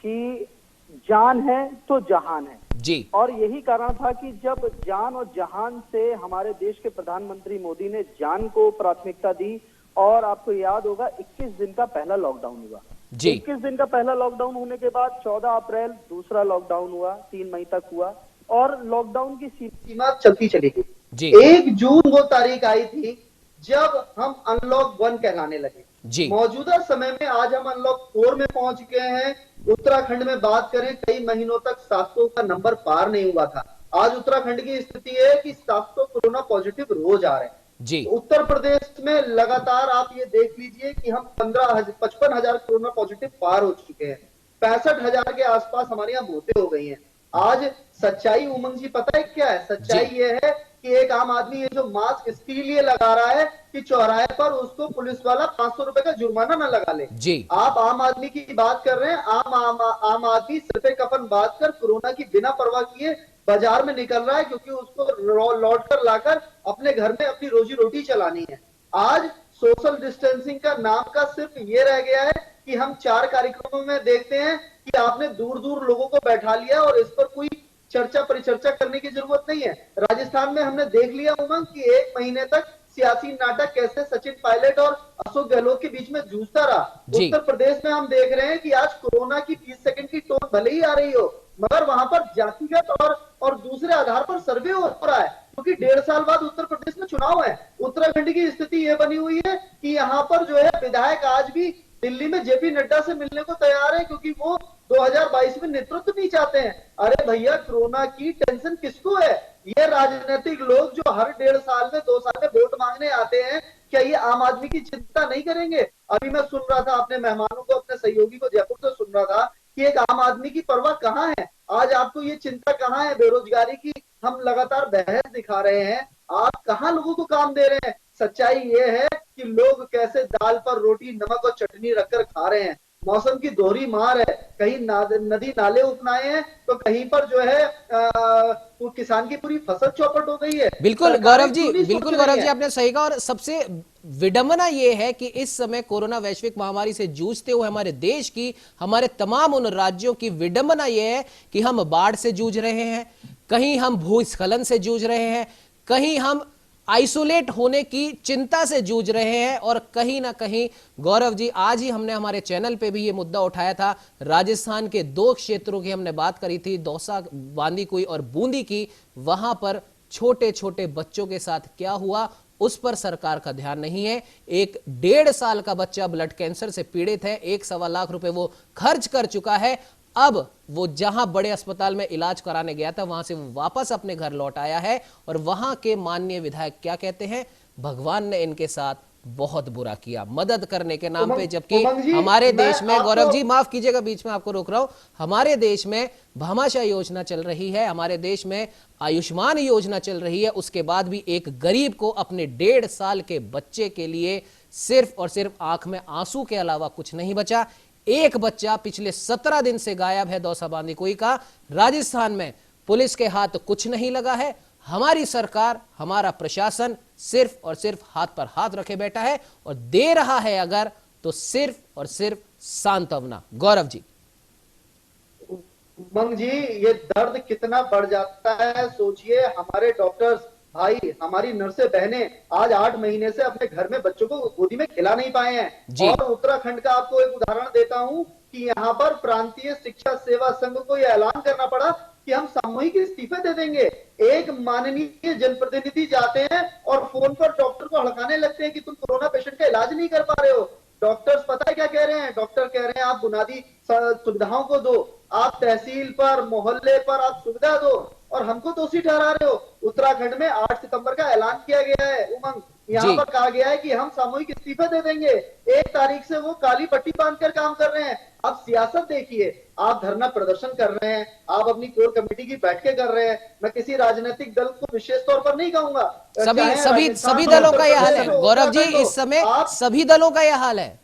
कि जान है तो जहान है। जी और यही कारण था कि जब जान और जहान से हमारे देश के प्रधानमंत्री मोदी ने जान को प्राथमिकता दी, और आपको याद होगा 21 दिन का पहला लॉकडाउन हुआ। जी 21 दिन का पहला लॉकडाउन होने के बाद 14 अप्रैल दूसरा लॉकडाउन हुआ, 3 मई तक हुआ, और लॉकडाउन की सीमा चलती चली गई। जी 1 जून वो तारीख आई थी जब हम अनलॉक 1 कहलाने लगे। जी मौजूदा समय में आज हम अनलॉक 4 में पहुंच गए हैं। उत्तराखंड में बात करें, कई महीनों तक 700 का नंबर पार नहीं हुआ था। आज उत्तराखंड की स्थिति है कि 700 कोरोना पॉजिटिव रोज आ रहे हैं। जी उत्तर प्रदेश में लगातार आप ये देख लीजिए कि हम 55,000 कोरोना पॉजिटिव पार हो चुके हैं। 65,000 के आसपास हमारे यहाँ मौतें हो गई हैं। आज सच्चाई उमंग जी पता है क्या है? सच्चाई जी। ये है कि एक आम आदमी ये जो मास्क इसके लिए लगा रहा है कि चौराहे पर उसको पुलिस वाला 500 रुपए का जुर्माना न लगा ले। जी आप आम आदमी की बात कर रहे हैं। आम आदमी सिर पे कफन बांध कर कोरोना की बिना परवाह किए बाजार में निकल रहा है, क्योंकि उसको लौट कर लाकर अपने घर में अपनी रोजी रोटी चलानी है। आज सोशल डिस्टेंसिंग का नाम का सिर्फ ये रह गया है कि हम 4 कार्यक्रमों में देखते हैं कि आपने दूर दूर लोगों को बैठा लिया और इस पर कोई चर्चा परिचर्चा करने की जरूरत नहीं है। राजस्थान में हमने देख लिया उमंग कि 1 महीने तक सियासी नाटक कैसे सचिन पायलट और अशोक गहलोत के बीच में जूझता रहा। जी। उत्तर प्रदेश में हम देख रहे हैं कि आज कोरोना की 30 सेकंड की टोन भले ही आ रही हो, मगर वहां पर जातिगत और दूसरे आधार पर सर्वे हो रहा है, क्योंकि 1.5 साल बाद उत्तर प्रदेश में चुनाव है। उत्तराखंड की स्थिति यह बनी हुई है कि यहाँ पर जो है विधायक आज भी दिल्ली में जेपी नड्डा से मिलने को तैयार है, क्योंकि वो 2022 में नेतृत्व नहीं चाहते हैं। अरे भैया, कोरोना की टेंशन किसको है? ये राजनीतिक लोग जो हर 1.5 साल में 2 साल में वोट मांगने आते हैं, क्या ये आम आदमी की चिंता नहीं करेंगे? अभी मैं सुन रहा था अपने मेहमानों को, अपने सहयोगी को जयपुर से सुन रहा था कि एक आम आदमी की परवाह कहाँ है? आज आपको ये चिंता कहाँ है? बेरोजगारी की हम लगातार बहस दिखा रहे हैं, आप कहाँ लोगों को काम दे रहे हैं? सच्चाई ये है कि लोग कैसे दाल पर रोटी नमक और चटनी रखकर खा रहे हैं। मौसम की दोहरी मार है, कहीं नदी नाले उफनाए हैं तो कहीं पर जो है वो किसान की पूरी फसल चौपट हो गई है। बिल्कुल सरकारें गौरव जी, क्यों नहीं बिल्कुल सोच रही गौरव जी, हैं? आपने सही कहा। और सबसे विडंबना यह है कि इस समय कोरोना वैश्विक महामारी से जूझते हुए हमारे देश की, हमारे तमाम उन राज्यों की विडंबना यह है कि हम बाढ़ से जूझ रहे हैं, कहीं हम भूस्खलन से जूझ रहे हैं, कहीं हम आइसोलेट होने की चिंता से जूझ रहे हैं, और कहीं ना कहीं गौरव जी, आज ही हमने हमारे चैनल पे भी ये मुद्दा उठाया था। राजस्थान के 2 क्षेत्रों की हमने बात करी थी, दौसा, बांदीकुई और बूंदी की। वहां पर छोटे छोटे बच्चों के साथ क्या हुआ, उस पर सरकार का ध्यान नहीं है। एक 1.5 साल का बच्चा ब्लड कैंसर से पीड़ित है, 1.25 लाख रुपए वो खर्च कर चुका है। अब वो जहां बड़े अस्पताल में इलाज कराने गया था, वहां से वो वापस अपने घर लौट आया है, और वहां के माननीय विधायक क्या कहते हैं? भगवान ने इनके साथ बहुत बुरा किया मदद करने के नाम पे। जबकि उमंग जी, हमारे देश में, मैं गौरव आपको- जी माफ कीजिएगा, बीच में आपको रोक रहा हूं, हमारे देश में भामाशाह योजना चल रही है, हमारे देश में आयुष्मान योजना चल रही है, उसके बाद भी एक गरीब को अपने 1.5 साल के बच्चे के लिए सिर्फ और सिर्फ आंख में आंसू के अलावा कुछ नहीं बचा। एक बच्चा पिछले 17 दिन से गायब है, दौसा बांदीकुई का। राजस्थान में पुलिस के हाथ कुछ नहीं लगा है। हमारी सरकार, हमारा प्रशासन सिर्फ और सिर्फ हाथ पर हाथ रखे बैठा है, और दे रहा है अगर तो सिर्फ और सिर्फ सांत्वना। गौरव जी। उमंग जी, ये दर्द कितना बढ़ जाता है सोचिए। हमारे डॉक्टर्स भाई, हमारी नर्सें बहनें आज 8 महीने से अपने घर में बच्चों को गोदी में खिला नहीं पाए जी। हैं। और उत्तराखंड का आपको एक उदाहरण देता हूं कि यहाँ पर प्रांतीय शिक्षा सेवा संघ को यह ऐलान करना पड़ा कि हम सामूहिक इस्तीफे दे देंगे। एक माननीय जनप्रतिनिधि जाते हैं और फोन पर डॉक्टर को हड़काने लगते हैं कि तुम कोरोना पेशेंट का इलाज नहीं कर पा रहे हो। डॉक्टर्स पता है क्या कह रहे हैं? डॉक्टर कह रहे हैं आप बुनियादी सुविधाओं को दो, आप तहसील पर, मोहल्ले पर आप सुविधा दो, और हमको दोषी ठहरा रहे हो। उत्तराखंड में 8 सितंबर का ऐलान किया गया है उमंग, यहाँ जी। पर कहा गया है कि हम सामूहिक इस्तीफे दे देंगे। 1 तारीख से वो काली पट्टी बांधकर काम कर रहे हैं। आप सियासत देखिए, आप धरना प्रदर्शन कर रहे हैं, आप अपनी कोर कमेटी की बैठकें कर रहे हैं। मैं किसी राजनीतिक दल को विशेष तौर पर नहीं कहूंगा, सभी चाहे सभी राजस्थान सभी हो, दलों का उत्तर यह हाल प्रदेश है हो, गौरव जी, उत्तराखंड हो, इस समय आप सभी दलों का यह हाल है।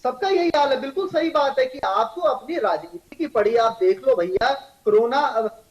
सबका यही हाल है। बिल्कुल सही बात है कि आपको अपनी राजनीति की पड़ी। आप देख लो भैया, कोरोना,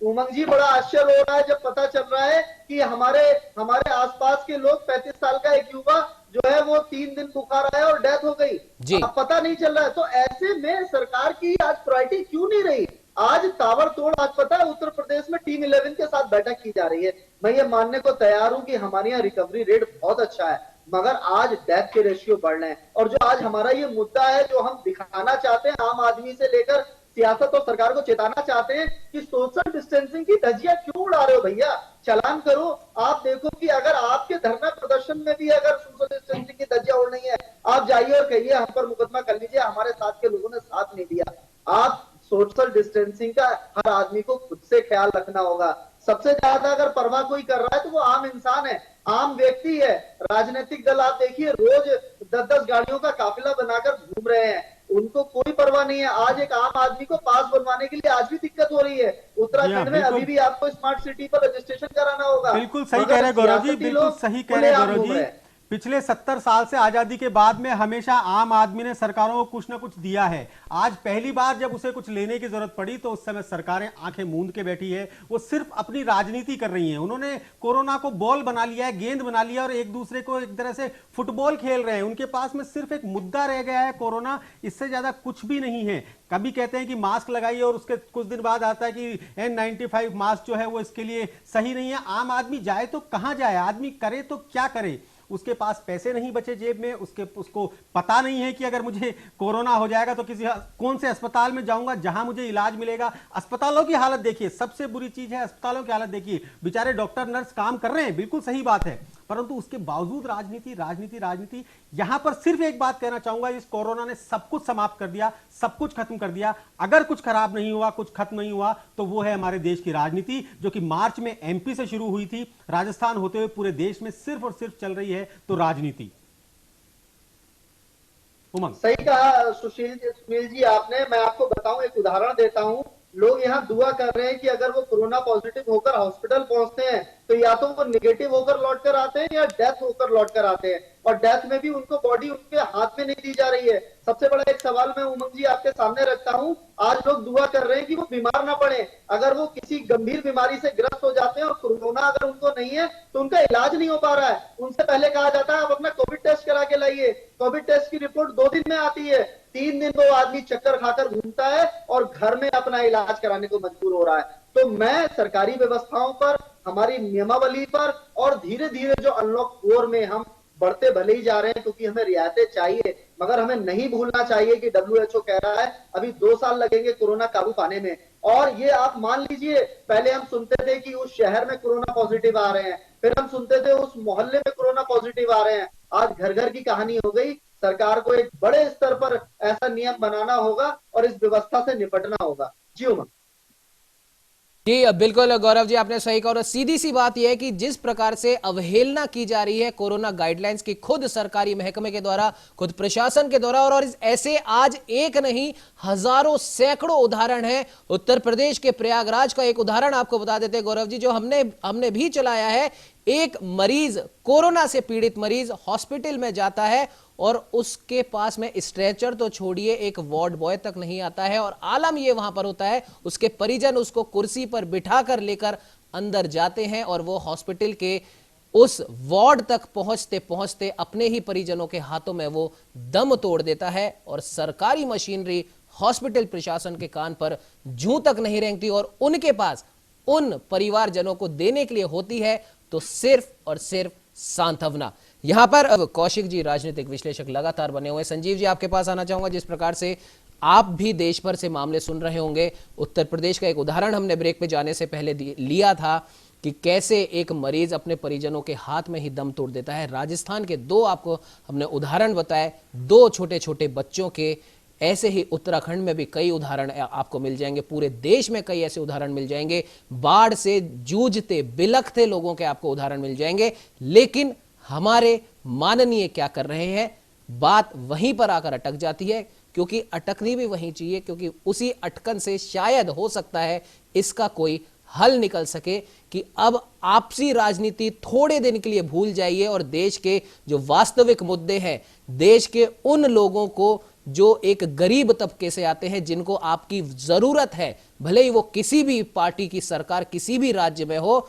उमंग जी, बड़ा आश्चर्य हो रहा है जब पता चल रहा है कि हमारे आसपास के लोग, 35 साल का एक युवा जो है वो 3 दिन बुखार आया और डेथ हो गई। जी। अब पता नहीं चल रहा है। तो ऐसे में सरकार की आज प्रायोरिटी क्यों नहीं रही? आज ताबड़तोड़, आज पता है उत्तर प्रदेश में टीम 11 के साथ बैठक की जा रही है। मैं ये मानने को तैयार हूं कि हमारे यहाँ रिकवरी रेट बहुत अच्छा है, मगर आज डेथ के रेशियो बढ़ रहे हैं। और जो आज हमारा ये मुद्दा है, जो हम दिखाना चाहते हैं आम आदमी से लेकर सियासत और सरकार को चेताना चाहते हैं कि सोशल डिस्टेंसिंग की धज्जियां क्यों उड़ा रहे हो भैया? चालान करो। आप देखो कि अगर आपके धरना प्रदर्शन में भी अगर सोशल डिस्टेंसिंग की धज्जियां उड़ रही है, आप जाइए और कहिए हम पर मुकदमा कर लीजिए, हमारे साथ के लोगों ने साथ नहीं दिया। आप सोशल डिस्टेंसिंग का हर आदमी को खुद से ख्याल रखना होगा। सबसे ज्यादा अगर परवाह कोई कर रहा है तो वो आम इंसान है, आम व्यक्ति है। राजनीतिक दल आप देखिए रोज 10-10 गाड़ियों का काफिला बनाकर घूम रहे हैं, उनको कोई परवाह नहीं है। आज एक आम आदमी को पास बनवाने के लिए आज भी दिक्कत हो रही है। उत्तराखंड में अभी भी आपको स्मार्ट सिटी पर रजिस्ट्रेशन कराना होगा। बिल्कुल सही कह रहे हैं गौरव जी, बिल्कुल सही कह रहे हैं गौरव जी। पिछले 70 साल से आजादी के बाद में हमेशा आम आदमी ने सरकारों को कुछ ना कुछ दिया है। आज पहली बार जब उसे कुछ लेने की जरूरत पड़ी तो उस समय सरकारें आंखें मूंद के बैठी है, वो सिर्फ अपनी राजनीति कर रही हैं। उन्होंने कोरोना को बॉल बना लिया है, गेंद बना लिया और एक दूसरे को एक तरह से फुटबॉल खेल रहे हैं। उनके पास में सिर्फ एक मुद्दा रह गया है कोरोना, इससे ज्यादा कुछ भी नहीं है। कभी कहते हैं कि मास्क लगाइए और उसके कुछ दिन बाद आता है कि N95 मास्क जो है वो इसके लिए सही नहीं है। आम आदमी जाए तो कहां जाए, आदमी करे तो क्या करे? उसके पास पैसे नहीं बचे जेब में, उसको पता नहीं है कि अगर मुझे कोरोना हो जाएगा तो कौन से अस्पताल में जाऊंगा जहां मुझे इलाज मिलेगा। अस्पतालों की हालत देखिए, सबसे बुरी चीज है अस्पतालों की हालत देखिए। बेचारे डॉक्टर नर्स काम कर रहे हैं, बिल्कुल सही बात है, परंतु उसके बावजूद राजनीति राजनीति राजनीति। यहां पर सिर्फ एक बात कहना चाहूंगा, इस कोरोना ने सब कुछ समाप्त कर दिया, सब कुछ खत्म कर दिया। अगर कुछ खराब नहीं हुआ, कुछ खत्म नहीं हुआ, तो वो है हमारे देश की राजनीति, जो कि मार्च में MP से शुरू हुई थी, राजस्थान होते हुए पूरे देश में सिर्फ और सिर्फ चल रही है तो राजनीति। उमंग, सही कहा सुनील जी आपने। मैं आपको बताऊं, एक उदाहरण देता हूं। लोग यहाँ दुआ कर रहे हैं कि अगर वो कोरोना पॉजिटिव होकर हॉस्पिटल पहुंचते हैं तो या तो वो निगेटिव होकर लौट कर आते हैं या डेथ होकर लौट कर आते हैं, और डेथ में भी उनको बॉडी उनके हाथ में नहीं दी जा रही है। सबसे बड़ा एक सवाल मैं उमंग जी आपके सामने रखता हूं। आज लोग दुआ कर रहे हैं कि वो बीमार ना पड़े। अगर वो किसी गंभीर बीमारी से ग्रस्त हो जाते हैं और कोरोना अगर उनको नहीं है तो उनका इलाज नहीं हो पा रहा है, उनसे पहले कहा जाता है आप अपना कोविड टेस्ट करा के लाइए। कोविड टेस्ट की रिपोर्ट 2 दिन में आती है, 3 दिन वो आदमी चक्कर खाकर घूमता है और घर में अपना इलाज कराने को मजबूर हो रहा है। तो मैं सरकारी व्यवस्थाओं पर, हमारी नियमावली पर और धीरे धीरे जो अनलॉक 4 में हम बढ़ते भले ही जा रहे हैं, क्योंकि हमें रियायतें चाहिए, मगर हमें नहीं भूलना चाहिए कि WHO कह रहा है अभी 2 साल लगेंगे कोरोना काबू पाने में। और ये आप मान लीजिए, पहले हम सुनते थे कि उस शहर में कोरोना पॉजिटिव आ रहे हैं, फिर हम सुनते थे उस मोहल्ले में कोरोना पॉजिटिव आ रहे हैं, आज घर घर की कहानी हो गई। सरकार को एक बड़े स्तर पर ऐसा नियम बनाना होगा और इस व्यवस्था से निपटना होगा। जी उमंग जी बिल्कुल गौरव जी, आपने सही कहा। और सीधी सी बात यह है कि जिस प्रकार से अवहेलना की जा रही है कोरोना गाइडलाइंस की, खुद सरकारी महकमे के द्वारा, खुद प्रशासन के द्वारा, और ऐसे आज एक नहीं हजारों सैकड़ों उदाहरण हैं। उत्तर प्रदेश के प्रयागराज का एक उदाहरण आपको बता देते हैं गौरव जी, जो हमने भी चलाया है। एक मरीज, कोरोना से पीड़ित मरीज हॉस्पिटल में जाता है और उसके पास में स्ट्रेचर तो छोड़िए, एक वार्ड बॉय तक नहीं आता है। और आलम यह वहां पर होता है, उसके परिजन उसको कुर्सी पर बिठाकर लेकर अंदर जाते हैं और वो हॉस्पिटल के उस वार्ड तक पहुंचते पहुंचते अपने ही परिजनों के हाथों में वो दम तोड़ देता है। और सरकारी मशीनरी, हॉस्पिटल प्रशासन के कान पर जूं तक नहीं रेंगती और उनके पास उन परिवारजनों को देने के लिए होती है तो सिर्फ और सिर्फ सांत्वना। यहां पर अब कौशिक जी राजनीतिक विश्लेषक लगातार बने हुए। संजीव जी, आपके पास आना चाहूंगा। जिस प्रकार से आप भी देश भर से मामले सुन रहे होंगे, उत्तर प्रदेश का एक उदाहरण हमने ब्रेक पे जाने से पहले लिया था कि कैसे एक मरीज अपने परिजनों के हाथ में ही दम तोड़ देता है। राजस्थान के 2 आपको हमने उदाहरण बताए, 2 छोटे छोटे बच्चों के। ऐसे ही उत्तराखंड में भी कई उदाहरण आपको मिल जाएंगे, पूरे देश में कई ऐसे उदाहरण मिल जाएंगे। बाढ़ से जूझते बिलखते लोगों के आपको उदाहरण मिल जाएंगे। लेकिन हमारे माननीय क्या कर रहे हैं, बात वहीं पर आकर अटक जाती है, क्योंकि अटकनी भी वहीं चाहिए, क्योंकि उसी अटकन से शायद हो सकता है इसका कोई हल निकल सके कि अब आपसी राजनीति थोड़े दिन के लिए भूल जाइए और देश के जो वास्तविक मुद्दे हैं, देश के उन लोगों को जो एक गरीब तबके से आते हैं, जिनको आपकी जरूरत है, भले ही वो किसी भी पार्टी की सरकार किसी भी राज्य में हो,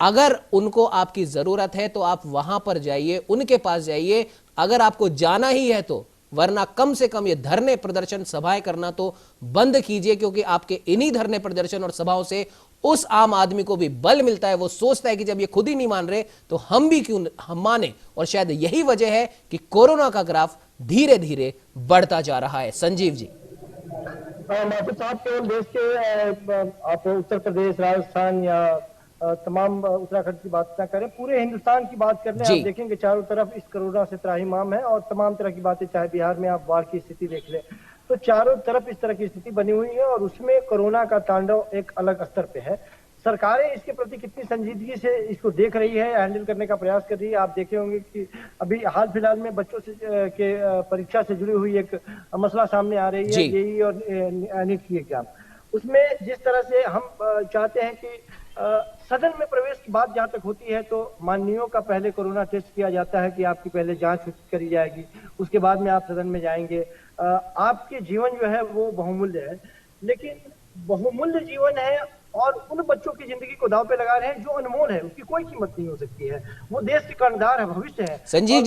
अगर उनको आपकी जरूरत है तो आप वहां पर जाइए, उनके पास जाइए, अगर आपको जाना ही है तो, वरना कम से कम ये धरने प्रदर्शन सभाएं करना तो बंद कीजिए, क्योंकि आपके इन्हीं धरने प्रदर्शन और सभाओं से उस आम आदमी को भी बल मिलता है। वो सोचता है कि जब ये खुद ही नहीं मान रहे तो हम भी क्यों हम माने, और शायद यही वजह है कि कोरोना का ग्राफ धीरे धीरे बढ़ता जा रहा है। संजीव जी। माफी साहब, केवल देश के आप उत्तर प्रदेश, राजस्थान या तमाम उत्तराखंड की बात ना करें, पूरे हिंदुस्तान की बात कर लें, आप देखेंगे चारों तरफ इस कोरोना से त्राहिमाम है और तमाम तरह की बातें, चाहे बिहार में आप बाढ़ की स्थिति देख लें, तो चारों तरफ इस तरह की स्थिति बनी हुई है और उसमें कोरोना का तांडव एक अलग स्तर पे है। सरकारें इसके प्रति कितनी संजीदगी से इसको देख रही है, हैंडल करने का प्रयास कर रही है। आप देखे होंगे कि अभी हाल फिलहाल में बच्चों से के परीक्षा से जुड़ी हुई एक मसला सामने आ रही है, जेईई और नीट की एग्जाम। उसमें जिस तरह से हम चाहते हैं कि सदन में प्रवेश की बात जहां तक होती है तो माननीयों का पहले कोरोना टेस्ट किया जाता है कि आपकी पहले जांच करी जाएगी, उसके बाद में आप सदन में जाएंगे। आपके जीवन जो है वो बहुमूल्य है, लेकिन बहुमूल्य जीवन है और उन बच्चों की जिंदगी को दांव पे लगा रहे हैं जो अनमोल है, उसकी कोई कीमत नहीं हो सकती है। वो देश के कर्णधार है, भविष्य है। संजीव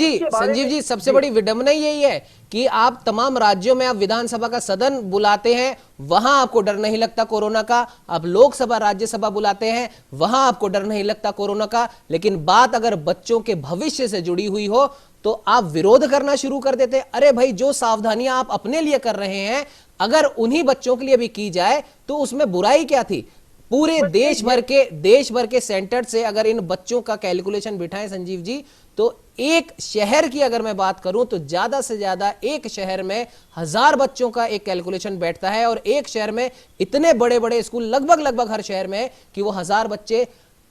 जी, सबसे बड़ी विडंबना यही है कि आप तमाम राज्यों में आप विधानसभा का सदन बुलाते हैं, वहां आपको डर नहीं लगता कोरोना का। आप लोकसभा राज्यसभा बुलाते हैं, वहां आपको डर नहीं लगता कोरोना का। लेकिन बात अगर बच्चों के भविष्य से जुड़ी हुई हो तो आप विरोध करना शुरू कर देते। अरे भाई, जो सावधानियां आप अपने लिए कर रहे हैं अगर उन्हीं बच्चों के लिए भी की जाए तो उसमें बुराई क्या थी। पूरे देश भर के सेंटर से अगर इन बच्चों का कैलकुलेशन बिठाएं संजीव जी, तो एक शहर की अगर मैं बात करूं तो ज्यादा से ज्यादा एक शहर में 1000 बच्चों का एक कैलकुलेशन बैठता है, और एक शहर में इतने बड़े बड़े स्कूल लगभग हर शहर में कि वो 1000 बच्चे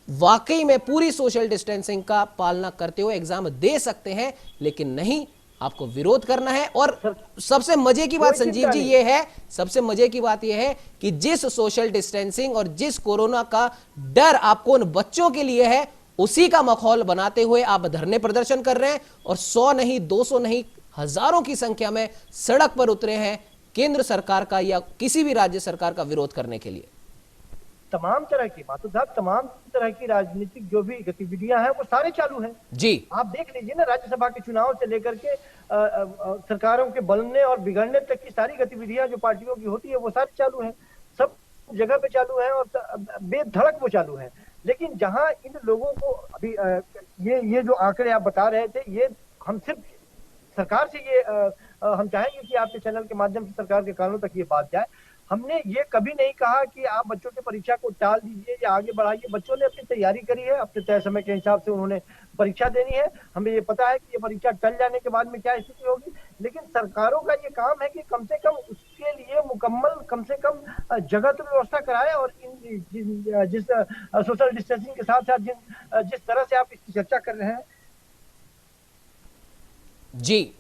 वाकई में पूरी सोशल डिस्टेंसिंग का पालना करते हुए एग्जाम दे सकते हैं। लेकिन नहीं, आपको विरोध करना है। और सबसे मजे की बात संजीव जी ये है, सबसे मजे की बात यह है कि जिस सोशल डिस्टेंसिंग और जिस कोरोना का डर आपको उन बच्चों के लिए है, उसी का माहौल बनाते हुए आप धरने प्रदर्शन कर रहे हैं और 100 नहीं, 200 नहीं, हजारों की संख्या में सड़क पर उतरे हैं केंद्र सरकार का या किसी भी राज्य सरकार का विरोध करने के लिए। तमाम तरह की मातु साहब, तमाम तरह की राजनीतिक जो भी गतिविधियां हैं वो सारे चालू हैं जी। आप देख लीजिए ना, राज्यसभा के चुनाव से लेकर के सरकारों के बनने और बिगड़ने तक की सारी गतिविधियां जो पार्टियों की होती है वो सारी चालू हैं, सब जगह पे चालू है और बेधड़क वो चालू है। लेकिन जहां इन लोगों को अभी ये जो आंकड़े आप बता रहे थे, ये हम सिर्फ सरकार से ये हम चाहेंगे कि आपके चैनल के माध्यम से सरकार के कानों तक ये बात जाए। हमने ये कभी नहीं कहा कि आप बच्चों की परीक्षा को टाल दीजिए या आगे बढ़ाइए। बच्चों ने अपनी तैयारी करी है, अपने तय समय के हिसाब से उन्होंने परीक्षा देनी है। हमें ये पता है कि ये परीक्षा टल जाने के बाद में क्या स्थिति होगी, लेकिन सरकारों का ये काम है कि कम से कम उसके लिए मुकम्मल कम से कम जगह तो व्यवस्था कराए। और जिस सोशल डिस्टेंसिंग के साथ साथ जिस तरह से आप इसकी चर्चा कर रहे हैं जी,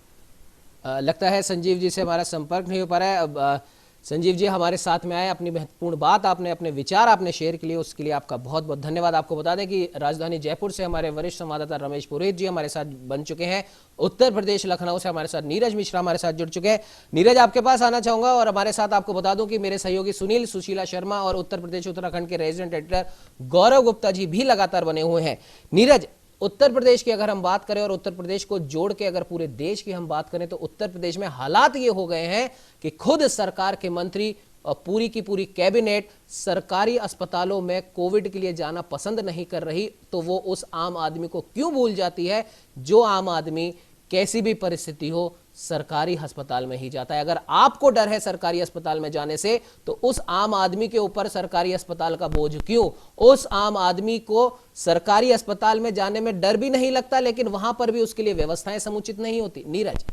लगता है संजीव जी से हमारा संपर्क नहीं हो पा रहा है। अब संजीव जी हमारे साथ में आए, अपनी महत्वपूर्ण बात आपने, अपने विचार आपने शेयर के लिए, उसके लिए आपका बहुत बहुत धन्यवाद। आपको बता दें कि राजधानी जयपुर से हमारे वरिष्ठ संवाददाता रमेश पुरोहित जी हमारे साथ बन चुके हैं। उत्तर प्रदेश लखनऊ से हमारे साथ नीरज मिश्रा हमारे साथ जुड़ चुके हैं। नीरज, आपके पास आना चाहूंगा और हमारे साथ आपको बता दूं कि मेरे सहयोगी सुनील, सुशीला शर्मा और उत्तर प्रदेश उत्तराखंड के रेजिडेंट एडिटर गौरव गुप्ता जी भी लगातार बने हुए हैं। नीरज, उत्तर प्रदेश की अगर हम बात करें और उत्तर प्रदेश को जोड़ के अगर पूरे देश की हम बात करें तो उत्तर प्रदेश में हालात ये हो गए हैं कि खुद सरकार के मंत्री और पूरी की पूरी कैबिनेट सरकारी अस्पतालों में कोविड के लिए जाना पसंद नहीं कर रही, तो वो उस आम आदमी को क्यों भूल जाती है जो आम आदमी कैसी भी परिस्थिति हो सरकारी अस्पताल में ही जाता है। अगर आपको डर है सरकारी अस्पताल में जाने से, तो उस आम आदमी के ऊपर सरकारी अस्पताल का बोझ क्यों? उस आम आदमी को सरकारी अस्पताल में जाने में डर भी नहीं लगता, लेकिन वहां पर भी उसके लिए व्यवस्थाएं समुचित नहीं होती। नीरज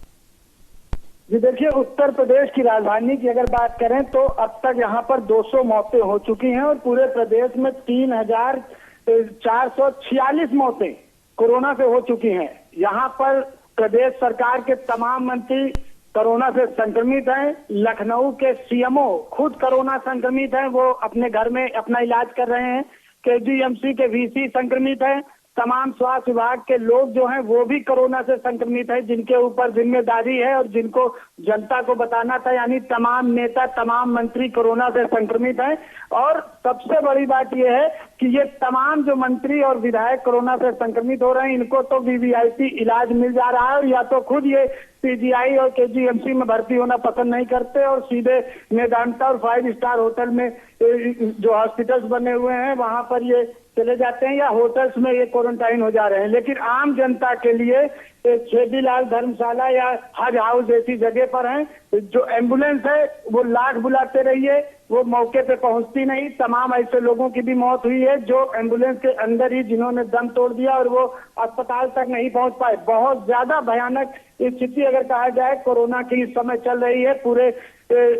जी, देखिए, उत्तर प्रदेश की राजधानी की अगर बात करें तो अब तक यहाँ पर 200 मौतें हो चुकी हैं और पूरे प्रदेश में 3446 मौतें कोरोना से हो चुकी हैं। यहाँ पर प्रदेश सरकार के तमाम मंत्री कोरोना से संक्रमित हैं। लखनऊ के सीएमओ खुद कोरोना संक्रमित हैं, वो अपने घर में अपना इलाज कर रहे हैं। केजीएमसी के वीसी संक्रमित हैं। तमाम स्वास्थ्य विभाग के लोग जो हैं वो भी कोरोना से संक्रमित हैं, जिनके ऊपर जिम्मेदारी है और जिनको जनता को बताना था, यानी तमाम नेता, तमाम मंत्री कोरोना से संक्रमित हैं। और सबसे बड़ी बात यह है कि ये तमाम जो मंत्री और विधायक कोरोना से संक्रमित हो रहे हैं, इनको तो वीवीआईपी इलाज मिल जा रहा है, या तो खुद ये पीजीआई और केजीएमसी में भर्ती होना पसंद नहीं करते और सीधे मेदांता और 5 स्टार होटल में जो हॉस्पिटल्स बने हुए हैं वहां पर ये चले जाते हैं, या होटल्स में ये क्वारंटाइन हो जा रहे हैं। लेकिन आम जनता के लिए छेदीलाल धर्मशाला या हज हाउस ऐसी जगह पर हैं, जो एम्बुलेंस है वो लाख बुलाते रहिए, वो मौके पे पहुंचती नहीं। तमाम ऐसे लोगों की भी मौत हुई है जो एम्बुलेंस के अंदर ही जिन्होंने दम तोड़ दिया और वो अस्पताल तक नहीं पहुंच पाए। बहुत ज्यादा भयानक स्थिति अगर कहा जाए कोरोना की इस समय चल रही है पूरे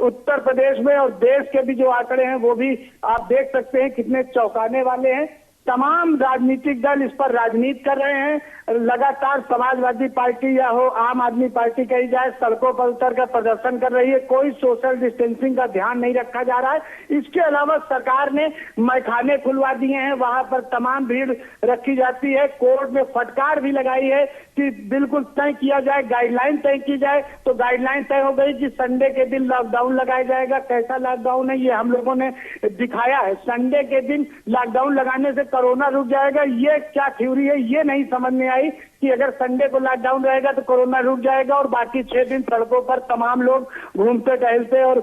उत्तर प्रदेश में, और देश के भी जो आंकड़े हैं वो भी आप देख सकते हैं कितने चौंकाने वाले हैं। तमाम राजनीतिक दल इस पर राजनीति कर रहे हैं। लगातार समाजवादी पार्टी या हो आम आदमी पार्टी कही जाए, सड़कों पर उतर कर प्रदर्शन कर रही है। कोई सोशल डिस्टेंसिंग का ध्यान नहीं रखा जा रहा है। इसके अलावा सरकार ने मैखाने खुलवा दिए हैं, वहां पर तमाम भीड़ रखी जाती है। कोर्ट में फटकार भी लगाई है कि बिल्कुल तय किया जाए, गाइडलाइन तय की जाए। तो गाइडलाइन तय हो गई कि संडे के दिन लॉकडाउन लगाया जाएगा। कैसा लॉकडाउन है ये हम लोगों ने दिखाया है। संडे के दिन लॉकडाउन लगाने से कोरोना रुक जाएगा, ये क्या थ्योरी है ये नहीं समझ में आई कि अगर संडे को लॉकडाउन रहेगा तो कोरोना रुक जाएगा और बाकी 6 दिन सड़कों पर तमाम लोग घूमते टहलते और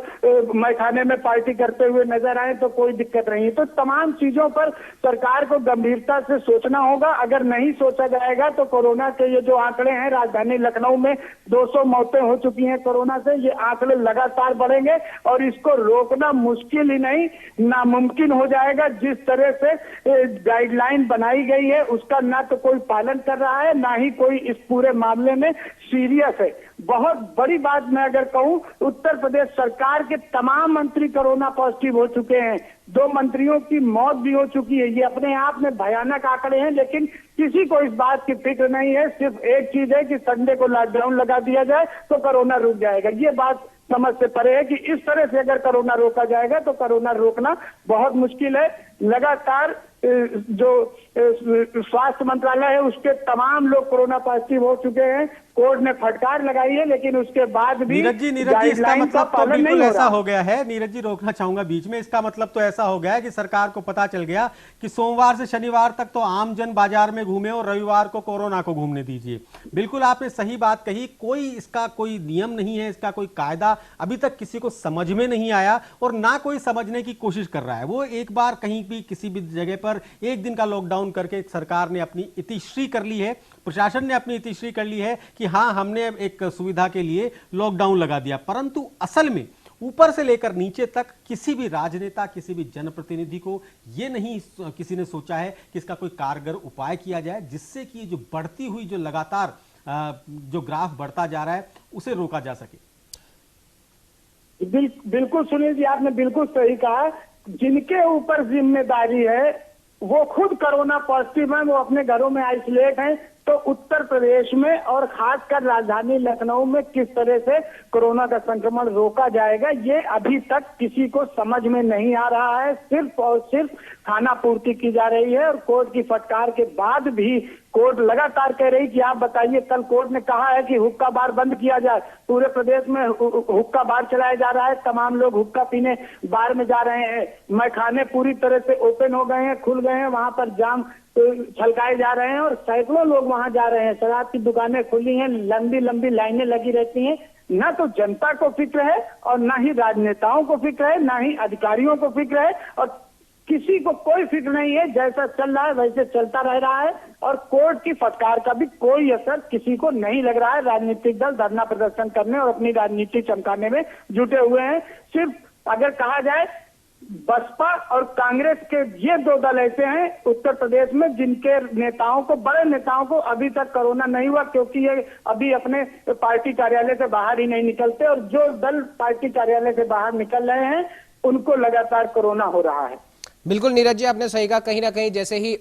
मैखाने में पार्टी करते हुए नजर आए तो कोई दिक्कत नहीं है। तो तमाम चीजों पर सरकार को गंभीरता से सोचना होगा। अगर नहीं सोचा जाएगा तो कोरोना के ये जो आंकड़े हैं, राजधानी लखनऊ में 200 मौतें हो चुकी हैं कोरोना से, ये आंकड़े लगातार बढ़ेंगे और इसको रोकना मुश्किल ही नहीं नामुमकिन हो जाएगा। जिस तरह से गाइडलाइन बनाई गई है उसका ना तो कोई पालन कर रहा है, ना ही कोई इस पूरे मामले में सीरियस है। बहुत बड़ी बात मैं अगर कहूं, उत्तर प्रदेश सरकार के तमाम मंत्री कोरोना पॉजिटिव हो चुके हैं। 2 मंत्रियों की मौत भी हो चुकी है। ये अपने आप में भयानक आंकड़े हैं, लेकिन किसी को इस बात की फिक्र नहीं है। सिर्फ एक चीज है कि संडे को लॉकडाउन लगा दिया जाए तो कोरोना रुक जाएगा। ये बात समझ से परे है कि इस तरह से अगर कोरोना रोका जाएगा तो कोरोना रोकना बहुत मुश्किल है। लगातार जो स्वास्थ्य मंत्रालय है उसके तमाम लोग कोरोना पॉजिटिव हो चुके हैं। कोर्ट ने फटकार लगाई है, लेकिन उसके बाद भी नीरज जी इसका मतलब तो बिल्कुल ऐसा हो गया है। नीरज जी रोकना चाहूंगा बीच में, इसका मतलब तो ऐसा हो गया है कि सरकार को पता चल गया कि सोमवार से शनिवार तक तो आम जन बाजार में घूमे और रविवार को कोरोना को घूमने दीजिए। बिल्कुल आपने सही बात कही। कोई इसका कोई नियम नहीं है, इसका कोई कायदा अभी तक किसी को समझ में नहीं आया और ना कोई समझने की कोशिश कर रहा है। वो एक बार कहीं भी किसी भी जगह पर एक दिन का लॉकडाउन करके सरकार ने अपनी इतिश्री कर ली है, प्रशासन ने अपनी इतिश्री कर ली है कि हाँ हमने एक सुविधा के लिए लॉकडाउन लगा दिया। परंतु असल में ऊपर से लेकर नीचे तक किसी भी राजनेता, किसी भी जनप्रतिनिधि को ये नहीं किसी ने सोचा है कि इसका कोई कारगर उपाय किया जाए जिससे कि जो बढ़ती हुई जो लगातार जो ग्राफ बढ़ता जा रहा है उसे रोका जा सके। बिल्कुल सुनील जी, आपने बिल्कुल सही कहा। जिनके ऊपर जिम्मेदारी है वो खुद कोरोना पॉजिटिव है, वो अपने घरों में आइसोलेट हैं। तो उत्तर प्रदेश में और खासकर राजधानी लखनऊ में किस तरह से कोरोना का संक्रमण रोका जाएगा ये अभी तक किसी को समझ में नहीं आ रहा है। सिर्फ और सिर्फ खाना पूर्ति की जा रही है और कोर्ट की फटकार के बाद भी कोर्ट लगातार कह रही कि आप बताइए, कल कोर्ट ने कहा है कि हुक्का बार बंद किया जाए। पूरे प्रदेश में हुक्का बार चलाया जा रहा है, तमाम लोग हुक्का पीने बार में जा रहे हैं। मैखाने पूरी तरह से ओपन हो गए हैं, खुल गए हैं, वहां पर जाम छलकाए जा रहे हैं और सैकड़ों लोग वहां जा रहे हैं। शराब की दुकानें खुली हैं, लंबी लंबी लाइनें लगी रहती हैं। ना तो जनता को फिक्र है और ना ही राजनेताओं को फिक्र है, ना ही अधिकारियों को फिक्र है और किसी को कोई फिक्र नहीं है। जैसा चल रहा है वैसे चलता रह रहा है और कोर्ट की फटकार का भी कोई असर किसी को नहीं लग रहा है। राजनीतिक दल धरना प्रदर्शन करने और अपनी राजनीति चमकाने में जुटे हुए हैं। सिर्फ अगर कहा जाए बसपा और कांग्रेस के ये 2 दल ऐसे हैं उत्तर प्रदेश में जिनके नेताओं को, बड़े नेताओं को अभी तक कोरोना नहीं हुआ, क्योंकि ये अभी अपने पार्टी कार्यालय से बाहर ही नहीं निकलते और जो दल पार्टी कार्यालय से बाहर निकल रहे हैं उनको लगातार कोरोना हो रहा है। बिल्कुल नीरज जी, आपने सही कहा। कहीं ना कहीं जैसे ही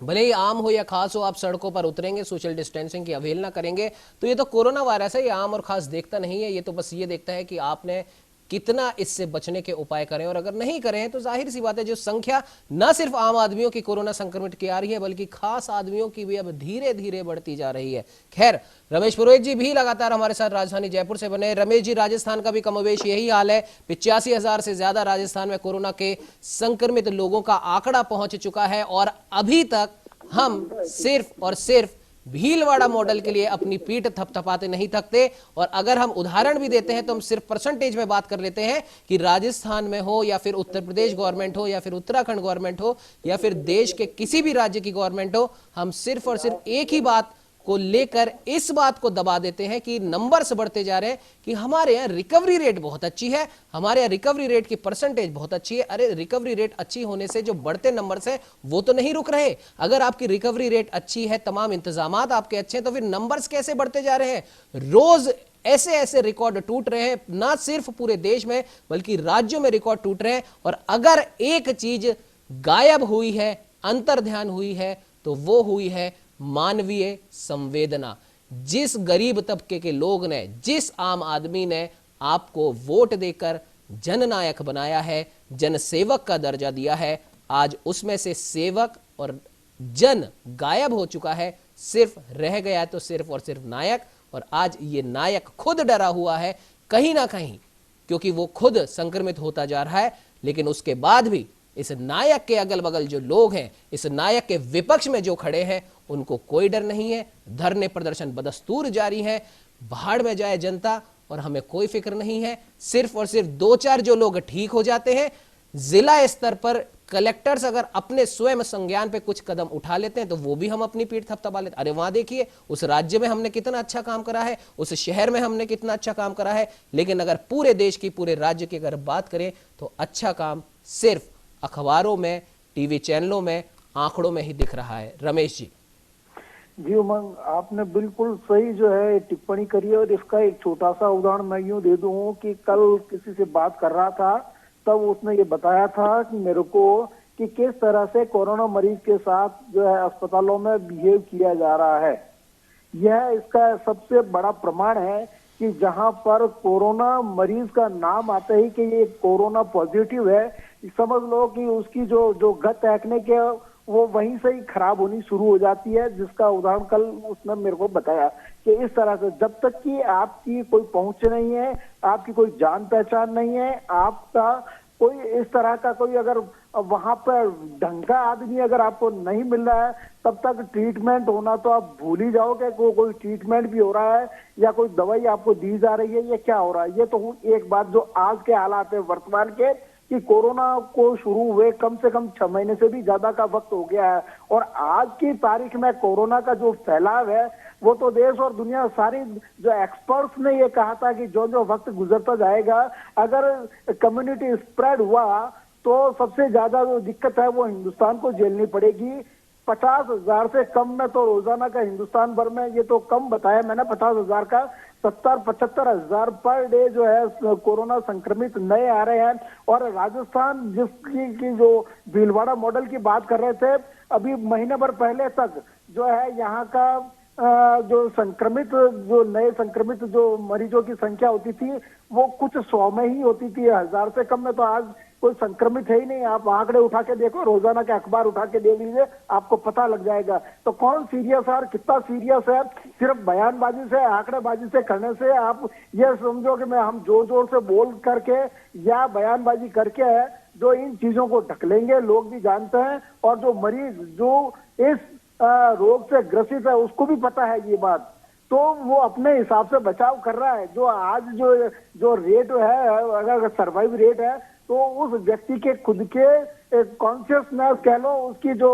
भले ही आम हो या खास हो, आप सड़कों पर उतरेंगे, सोशल डिस्टेंसिंग की अवहेलना करेंगे तो ये तो कोरोना वायरस है, ये आम और खास देखता नहीं है। ये तो बस ये देखता है कि आपने कितना इससे बचने के उपाय करें, और अगर नहीं करें तो जाहिर सी बात है जो संख्या न सिर्फ आम आदमियों की कोरोना संक्रमित की आ रही है बल्कि खास आदमियों की भी अब धीरे धीरे बढ़ती जा रही है। खैर, रमेश पुरोहित जी भी लगातार हमारे साथ राजधानी जयपुर से बने। रमेश जी, राजस्थान का भी कमोबेश यही हाल है, 85,000 से ज्यादा राजस्थान में कोरोना के संक्रमित लोगों का आंकड़ा पहुंच चुका है और अभी तक हम सिर्फ और सिर्फ भीलवाड़ा मॉडल के लिए अपनी पीठ थपथपाते नहीं थकते। और अगर हम उदाहरण भी देते हैं तो हम सिर्फ परसेंटेज में बात कर लेते हैं कि राजस्थान में हो या फिर उत्तर प्रदेश गवर्नमेंट हो या फिर उत्तराखंड गवर्नमेंट हो या फिर देश के किसी भी राज्य की गवर्नमेंट हो, हम सिर्फ और सिर्फ एक ही बात को लेकर इस बात को दबा देते हैं कि नंबर्स बढ़ते जा रहे हैं कि हमारे यहाँ रिकवरी रेट बहुत अच्छी है, हमारे यहाँ रिकवरी रेट की परसेंटेज बहुत अच्छी है। अरे रिकवरी रेट अच्छी होने से जो बढ़ते नंबर्स हैं वो तो नहीं रुक रहे। अगर आपकी रिकवरी रेट अच्छी है, तमाम इंतजामात आपके अच्छे हैं, तो फिर नंबर्स कैसे बढ़ते जा रहे हैं? रोज ऐसे ऐसे रिकॉर्ड टूट रहे हैं, ना सिर्फ पूरे देश में बल्कि राज्यों में रिकॉर्ड टूट रहे हैं। और अगर एक चीज गायब हुई है, अंतर्ध्यान हुई है, तो वो हुई है मानवीय संवेदना। जिस गरीब तबके के लोग ने, जिस आम आदमी ने आपको वोट देकर जननायक बनाया है, जनसेवक का दर्जा दिया है, आज उसमें से सेवक और जन गायब हो चुका है। सिर्फ रह गया तो सिर्फ और सिर्फ नायक। और आज ये नायक खुद डरा हुआ है कहीं ना कहीं, क्योंकि वो खुद संक्रमित होता जा रहा है। लेकिन उसके बाद भी इस नायक के अगल बगल जो लोग हैं, इस नायक के विपक्ष में जो खड़े हैं, उनको कोई डर नहीं है। धरने प्रदर्शन बदस्तूर जारी है, भाड़ में जाए जनता और हमें कोई फिक्र नहीं है। सिर्फ और सिर्फ 2-4 जो लोग ठीक हो जाते हैं, जिला स्तर पर कलेक्टर्स अगर अपने स्वयं संज्ञान पे कुछ कदम उठा लेते हैं तो वो भी हम अपनी पीठ थपथपा लेते। अरे वहां देखिए, उस राज्य में हमने कितना अच्छा काम करा है, उस शहर में हमने कितना अच्छा काम करा है। लेकिन अगर पूरे देश की, पूरे राज्य की अगर बात करें तो अच्छा काम सिर्फ अखबारों में, टीवी चैनलों में, आंकड़ों में ही दिख रहा है। रमेश जी। उमंग, आपने बिल्कुल सही जो है टिप्पणी करी है। और इसका एक छोटा सा उदाहरण मैं यूं दे दूं कि कल किसी से बात कर रहा था, तब उसने ये बताया था कि मेरे को कि किस तरह से कोरोना मरीज के साथ जो है अस्पतालों में बिहेव किया जा रहा है। यह इसका सबसे बड़ा प्रमाण है कि जहां पर कोरोना मरीज का नाम आता ही कि ये कोरोना पॉजिटिव है, समझ लो कि उसकी जो गत हैकने के वो वहीं से ही खराब होनी शुरू हो जाती है। जिसका उदाहरण कल उसने मेरे को बताया कि इस तरह से जब तक कि आपकी कोई पहुंच नहीं है, आपकी कोई जान पहचान नहीं है, आपका कोई इस तरह का कोई अगर वहां पर ढंग का आदमी अगर आपको नहीं मिल रहा है, तब तक ट्रीटमेंट होना तो आप भूल ही जाओगे। कोई ट्रीटमेंट भी हो रहा है या कोई दवाई आपको दी जा रही है, ये क्या हो रहा है। ये तो एक बात जो आज के हालात है वर्तमान के, कि कोरोना को शुरू हुए कम से कम 6 महीने से भी ज्यादा का वक्त हो गया है। और आज की तारीख में कोरोना का जो फैलाव है वो तो देश और दुनिया सारी जो एक्सपर्ट्स ने ये कहा था कि जो जो वक्त गुजरता जाएगा, अगर कम्युनिटी स्प्रेड हुआ तो सबसे ज्यादा जो दिक्कत है वो हिंदुस्तान को झेलनी पड़ेगी। 50,000 से कम में तो रोजाना का हिंदुस्तान भर में, ये तो कम बताया मैंने 50,000 का, 70-75,000 पर डे जो है कोरोना संक्रमित नए आ रहे हैं। और राजस्थान जिसकी जो भीलवाड़ा मॉडल की बात कर रहे थे, अभी महीने भर पहले तक जो है यहाँ का जो संक्रमित, जो नए संक्रमित जो मरीजों की संख्या होती थी वो कुछ 100 में ही होती थी, 1000 से कम में तो आज कोई संक्रमित है ही नहीं। आप आंकड़े उठा के देखो, रोजाना के अखबार उठा के देख लीजिए, आपको पता लग जाएगा। तो कौन सीरियस है और कितना सीरियस है, सिर्फ बयानबाजी से, आंकड़ेबाजी से करने से आप ये समझो कि मैं हम जोर जोर से बोल करके या बयानबाजी करके जो इन चीजों को ढकलेंगे, लोग भी जानते हैं। और जो मरीज जो इस रोग से ग्रसित है उसको भी पता है ये बात, तो वो अपने हिसाब से बचाव कर रहा है। जो आज जो रेट है, अगर सर्वाइव रेट है, तो उस व्यक्ति के खुद के कॉन्शियसनेस कह लो, उसकी जो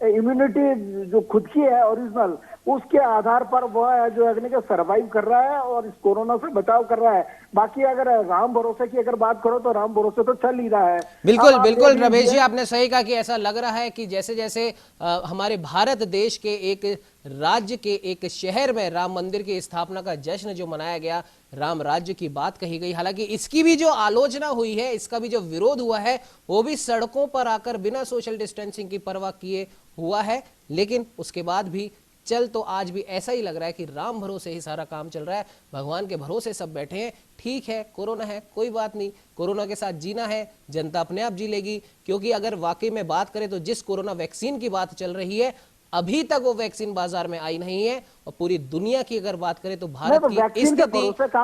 इम्यूनिटी जो खुद की है ओरिजिनल, उसके आधार पर वह जो है कि सरवाइव कर रहा है और इस कोरोना से बचाव कर रहा है। बाकी अगर राम भरोसे की अगर बात करो तो राम भरोसे तो चल ही रहा है। बिल्कुल बिल्कुल रमेश जी, आपने सही कहा कि ऐसा लग रहा है कि जैसे जैसे हमारे भारत देश के एक राज्य के एक शहर में राम मंदिर की स्थापना का जश्न जो मनाया गया, राम राज्य की बात कही गई। हालांकि इसकी भी जो आलोचना हुई है, इसका भी जो विरोध हुआ है, वो भी सड़कों पर आकर बिना सोशल डिस्टेंसिंग की परवाह किए हुआ है। लेकिन उसके बाद भी चल तो आज भी ऐसा ही लग रहा है कि राम भरोसे ही सारा काम चल रहा है, भगवान के भरोसे सब बैठे हैं। ठीक है, कोरोना है, कोई बात नहीं, कोरोना के साथ जीना है, जनता अपने आप जी लेगी। क्योंकि अगर वाकई में बात करें तो जिस कोरोना वैक्सीन की बात चल रही है, अभी तक वो वैक्सीन बाजार में आई नहीं है। और पूरी दुनिया की अगर बात करें तो भारत की स्थिति,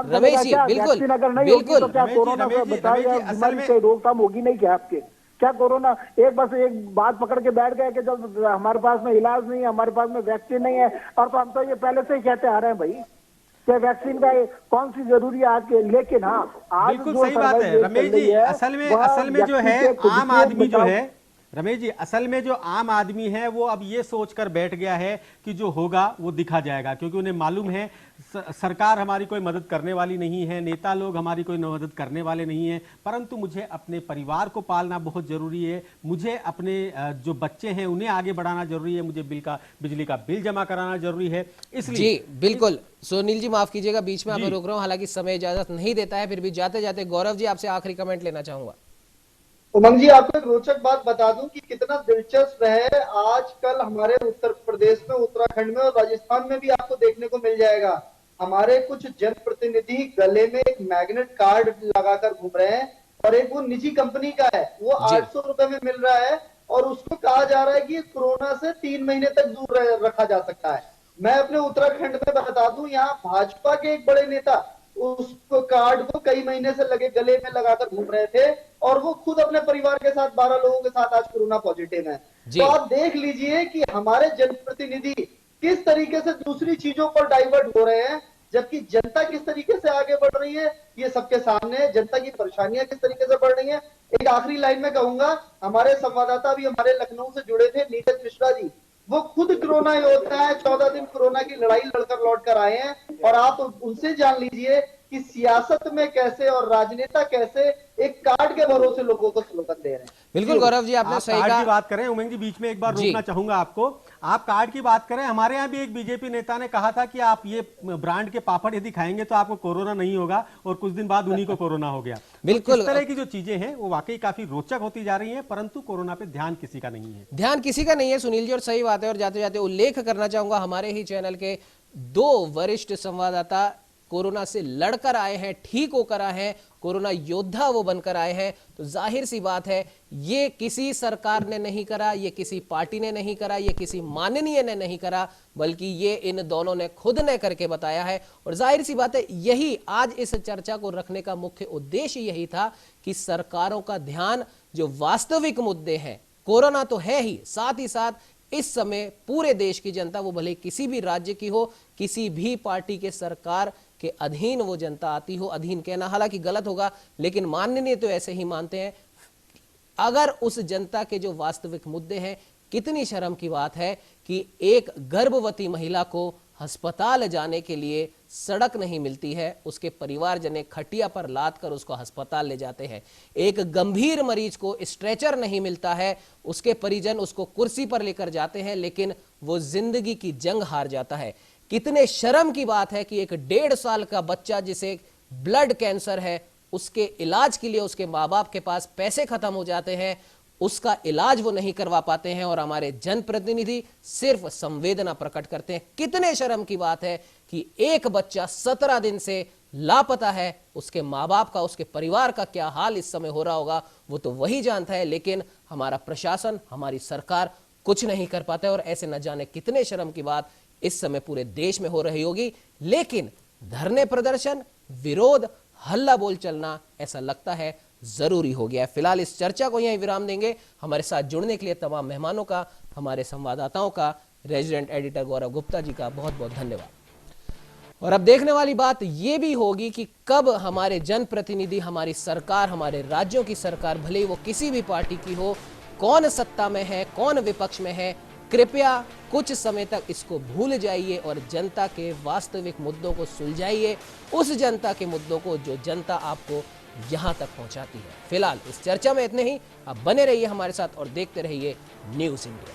रमेश जी बिल्कुल बिल्कुल रोकथाम होगी नहीं क्या आपके? क्या कोरोना एक बात पकड़ के बैठ गए कि जब हमारे पास में इलाज नहीं है, हमारे पास में वैक्सीन नहीं है, और तो हम तो ये पहले से ही कहते आ रहे हैं भाई कि वैक्सीन का कौन सी जरूरी है आज के। लेकिन हाँ, आज बिल्कुल सही बात है रमेश जी। असल में जो है आम आदमी जो है, रमेश जी असल में जो आम आदमी है वो अब ये सोचकर बैठ गया है कि जो होगा वो दिखा जाएगा, क्योंकि उन्हें मालूम है सरकार हमारी कोई मदद करने वाली नहीं है, नेता लोग हमारी कोई मदद करने वाले नहीं है, परंतु मुझे अपने परिवार को पालना बहुत जरूरी है, मुझे अपने जो बच्चे हैं उन्हें आगे बढ़ाना जरूरी है, मुझे बिजली का बिल जमा कराना जरूरी है। इसलिए जी बिल्कुल। सुनील जी माफ कीजिएगा, बीच में मैं रोक रहा हूं, हालांकि समय इजाजत नहीं देता है, फिर भी जाते जाते गौरव जी आपसे आखिरी कमेंट लेना चाहूंगा। उमंग जी, आपको एक रोचक बात बता दूं कि कितना दिलचस्प है, आजकल हमारे उत्तर प्रदेश में, उत्तराखंड में और राजस्थान में भी आपको देखने को मिल जाएगा, हमारे कुछ जनप्रतिनिधि गले में एक मैग्नेट कार्ड लगाकर घूम रहे हैं, और एक वो निजी कंपनी का है, वो 800 रुपए में मिल रहा है, और उसको कहा जा रहा है कि कोरोना से 3 महीने तक दूर रखा जा सकता है। मैं अपने उत्तराखंड में बता दूं, यहाँ भाजपा के एक बड़े नेता उस कार्ड को कई महीने से लगे गले में लगाकर घूम रहे थे, और वो खुद अपने परिवार के साथ 12 लोगों के साथ आज कोरोना पॉजिटिव है। तो आप देख लीजिए कि हमारे जनप्रतिनिधि किस तरीके से दूसरी चीजों पर डाइवर्ट हो रहे हैं, जबकि जनता किस तरीके से आगे बढ़ रही है ये सबके सामने है। जनता की परेशानियां किस तरीके से बढ़ रही है। एक आखिरी लाइन में कहूंगा, हमारे संवाददाता भी हमारे लखनऊ से जुड़े थे, नीरज मिश्रा जी, वो खुद कोरोना योद्धा है, 14 दिन कोरोना की लड़ाई लड़कर लौट कर आए हैं, और आप उनसे जान लीजिए कि सियासत में कैसे और राजनेता कैसे एक कार्ड के भरोसे लोगों को स्लोगन दे रहे हैं। बिल्कुल गौरव जी, आपने सही कार्ड कहा। की बात करें, उमंग जी बीच में एक बार रोकना चाहूंगा आपको। आप कार्ड की बात करें, हमारे यहाँ भी एक बीजेपी नेता ने कहा था कि आप ये ब्रांड के पापड़ यदि खाएंगे तो आपको कोरोना नहीं होगा, और कुछ दिन बाद उन्हीं को कोरोना हो गया। बिल्कुल, इस तरह की जो चीजें हैं वो वाकई काफी रोचक होती जा रही हैं, परंतु कोरोना पे ध्यान किसी का नहीं है। ध्यान किसी का नहीं है सुनील जी, और सही बात है। और जाते जाते उल्लेख करना चाहूंगा, हमारे ही चैनल के 2 वरिष्ठ संवाददाता कोरोना से लड़कर आए हैं, ठीक होकर आए हैं, कोरोना योद्धा वो बनकर आए हैं। तो जाहिर सी बात है, ये किसी सरकार ने नहीं करा, ये किसी पार्टी ने नहीं करा, ये किसी माननीय ने नहीं करा, बल्कि ये इन दोनों ने खुद ने करके बताया है। और जाहिर सी बात है, यही आज इस चर्चा को रखने का मुख्य उद्देश्य यही था कि सरकारों का ध्यान जो वास्तविक मुद्दे हैं, कोरोना तो है ही, साथ ही साथ इस समय पूरे देश की जनता, वो भले किसी भी राज्य की हो, किसी भी पार्टी के सरकार के अधीन वो जनता आती हो, अधीन कहना हालांकि गलत होगा, लेकिन माननीय तो ऐसे ही मानते हैं। अगर उस जनता के जो वास्तविक मुद्दे हैं, कितनी शर्म की बात है कि एक गर्भवती महिला को अस्पताल जाने के लिए सड़क नहीं मिलती है, उसके परिवारजन खटिया पर लाद कर उसको अस्पताल ले जाते हैं। एक गंभीर मरीज को स्ट्रेचर नहीं मिलता है, उसके परिजन उसको कुर्सी पर लेकर जाते हैं, लेकिन वो जिंदगी की जंग हार जाता है। कितने शर्म की बात है कि एक 1.5 साल का बच्चा जिसे ब्लड कैंसर है, उसके इलाज के लिए उसके माँ बाप के पास पैसे खत्म हो जाते हैं, उसका इलाज वो नहीं करवा पाते हैं, और हमारे जनप्रतिनिधि सिर्फ संवेदना प्रकट करते हैं। कितने शर्म की बात है कि एक बच्चा 17 दिन से लापता है, उसके माँ बाप का, उसके परिवार का क्या हाल इस समय हो रहा होगा वो तो वही जानता है, लेकिन हमारा प्रशासन, हमारी सरकार कुछ नहीं कर पाता है। और ऐसे न जाने कितने शर्म की बात इस समय पूरे देश में हो रही होगी, लेकिन धरने प्रदर्शन, विरोध, हल्ला बोल चलना ऐसा लगता है जरूरी हो गया है। फिलहाल इस चर्चा को यहीं विराम देंगे। हमारे साथ जुड़ने के लिए तमाम मेहमानों का, हमारे संवाददाताओं का, रेजिडेंट एडिटर गौरव गुप्ता जी का बहुत बहुत धन्यवाद। और अब देखने वाली बात यह भी होगी कि कब हमारे जनप्रतिनिधि, हमारी सरकार, हमारे राज्यों की सरकार, भले ही वो किसी भी पार्टी की हो, कौन सत्ता में है, कौन विपक्ष में है, कृपया कुछ समय तक इसको भूल जाइए और जनता के वास्तविक मुद्दों को सुलझाइए, उस जनता के मुद्दों को जो जनता आपको यहां तक पहुंचाती है। फिलहाल इस चर्चा में इतने ही। आप बने रहिए हमारे साथ और देखते रहिए न्यूज़ इंडिया।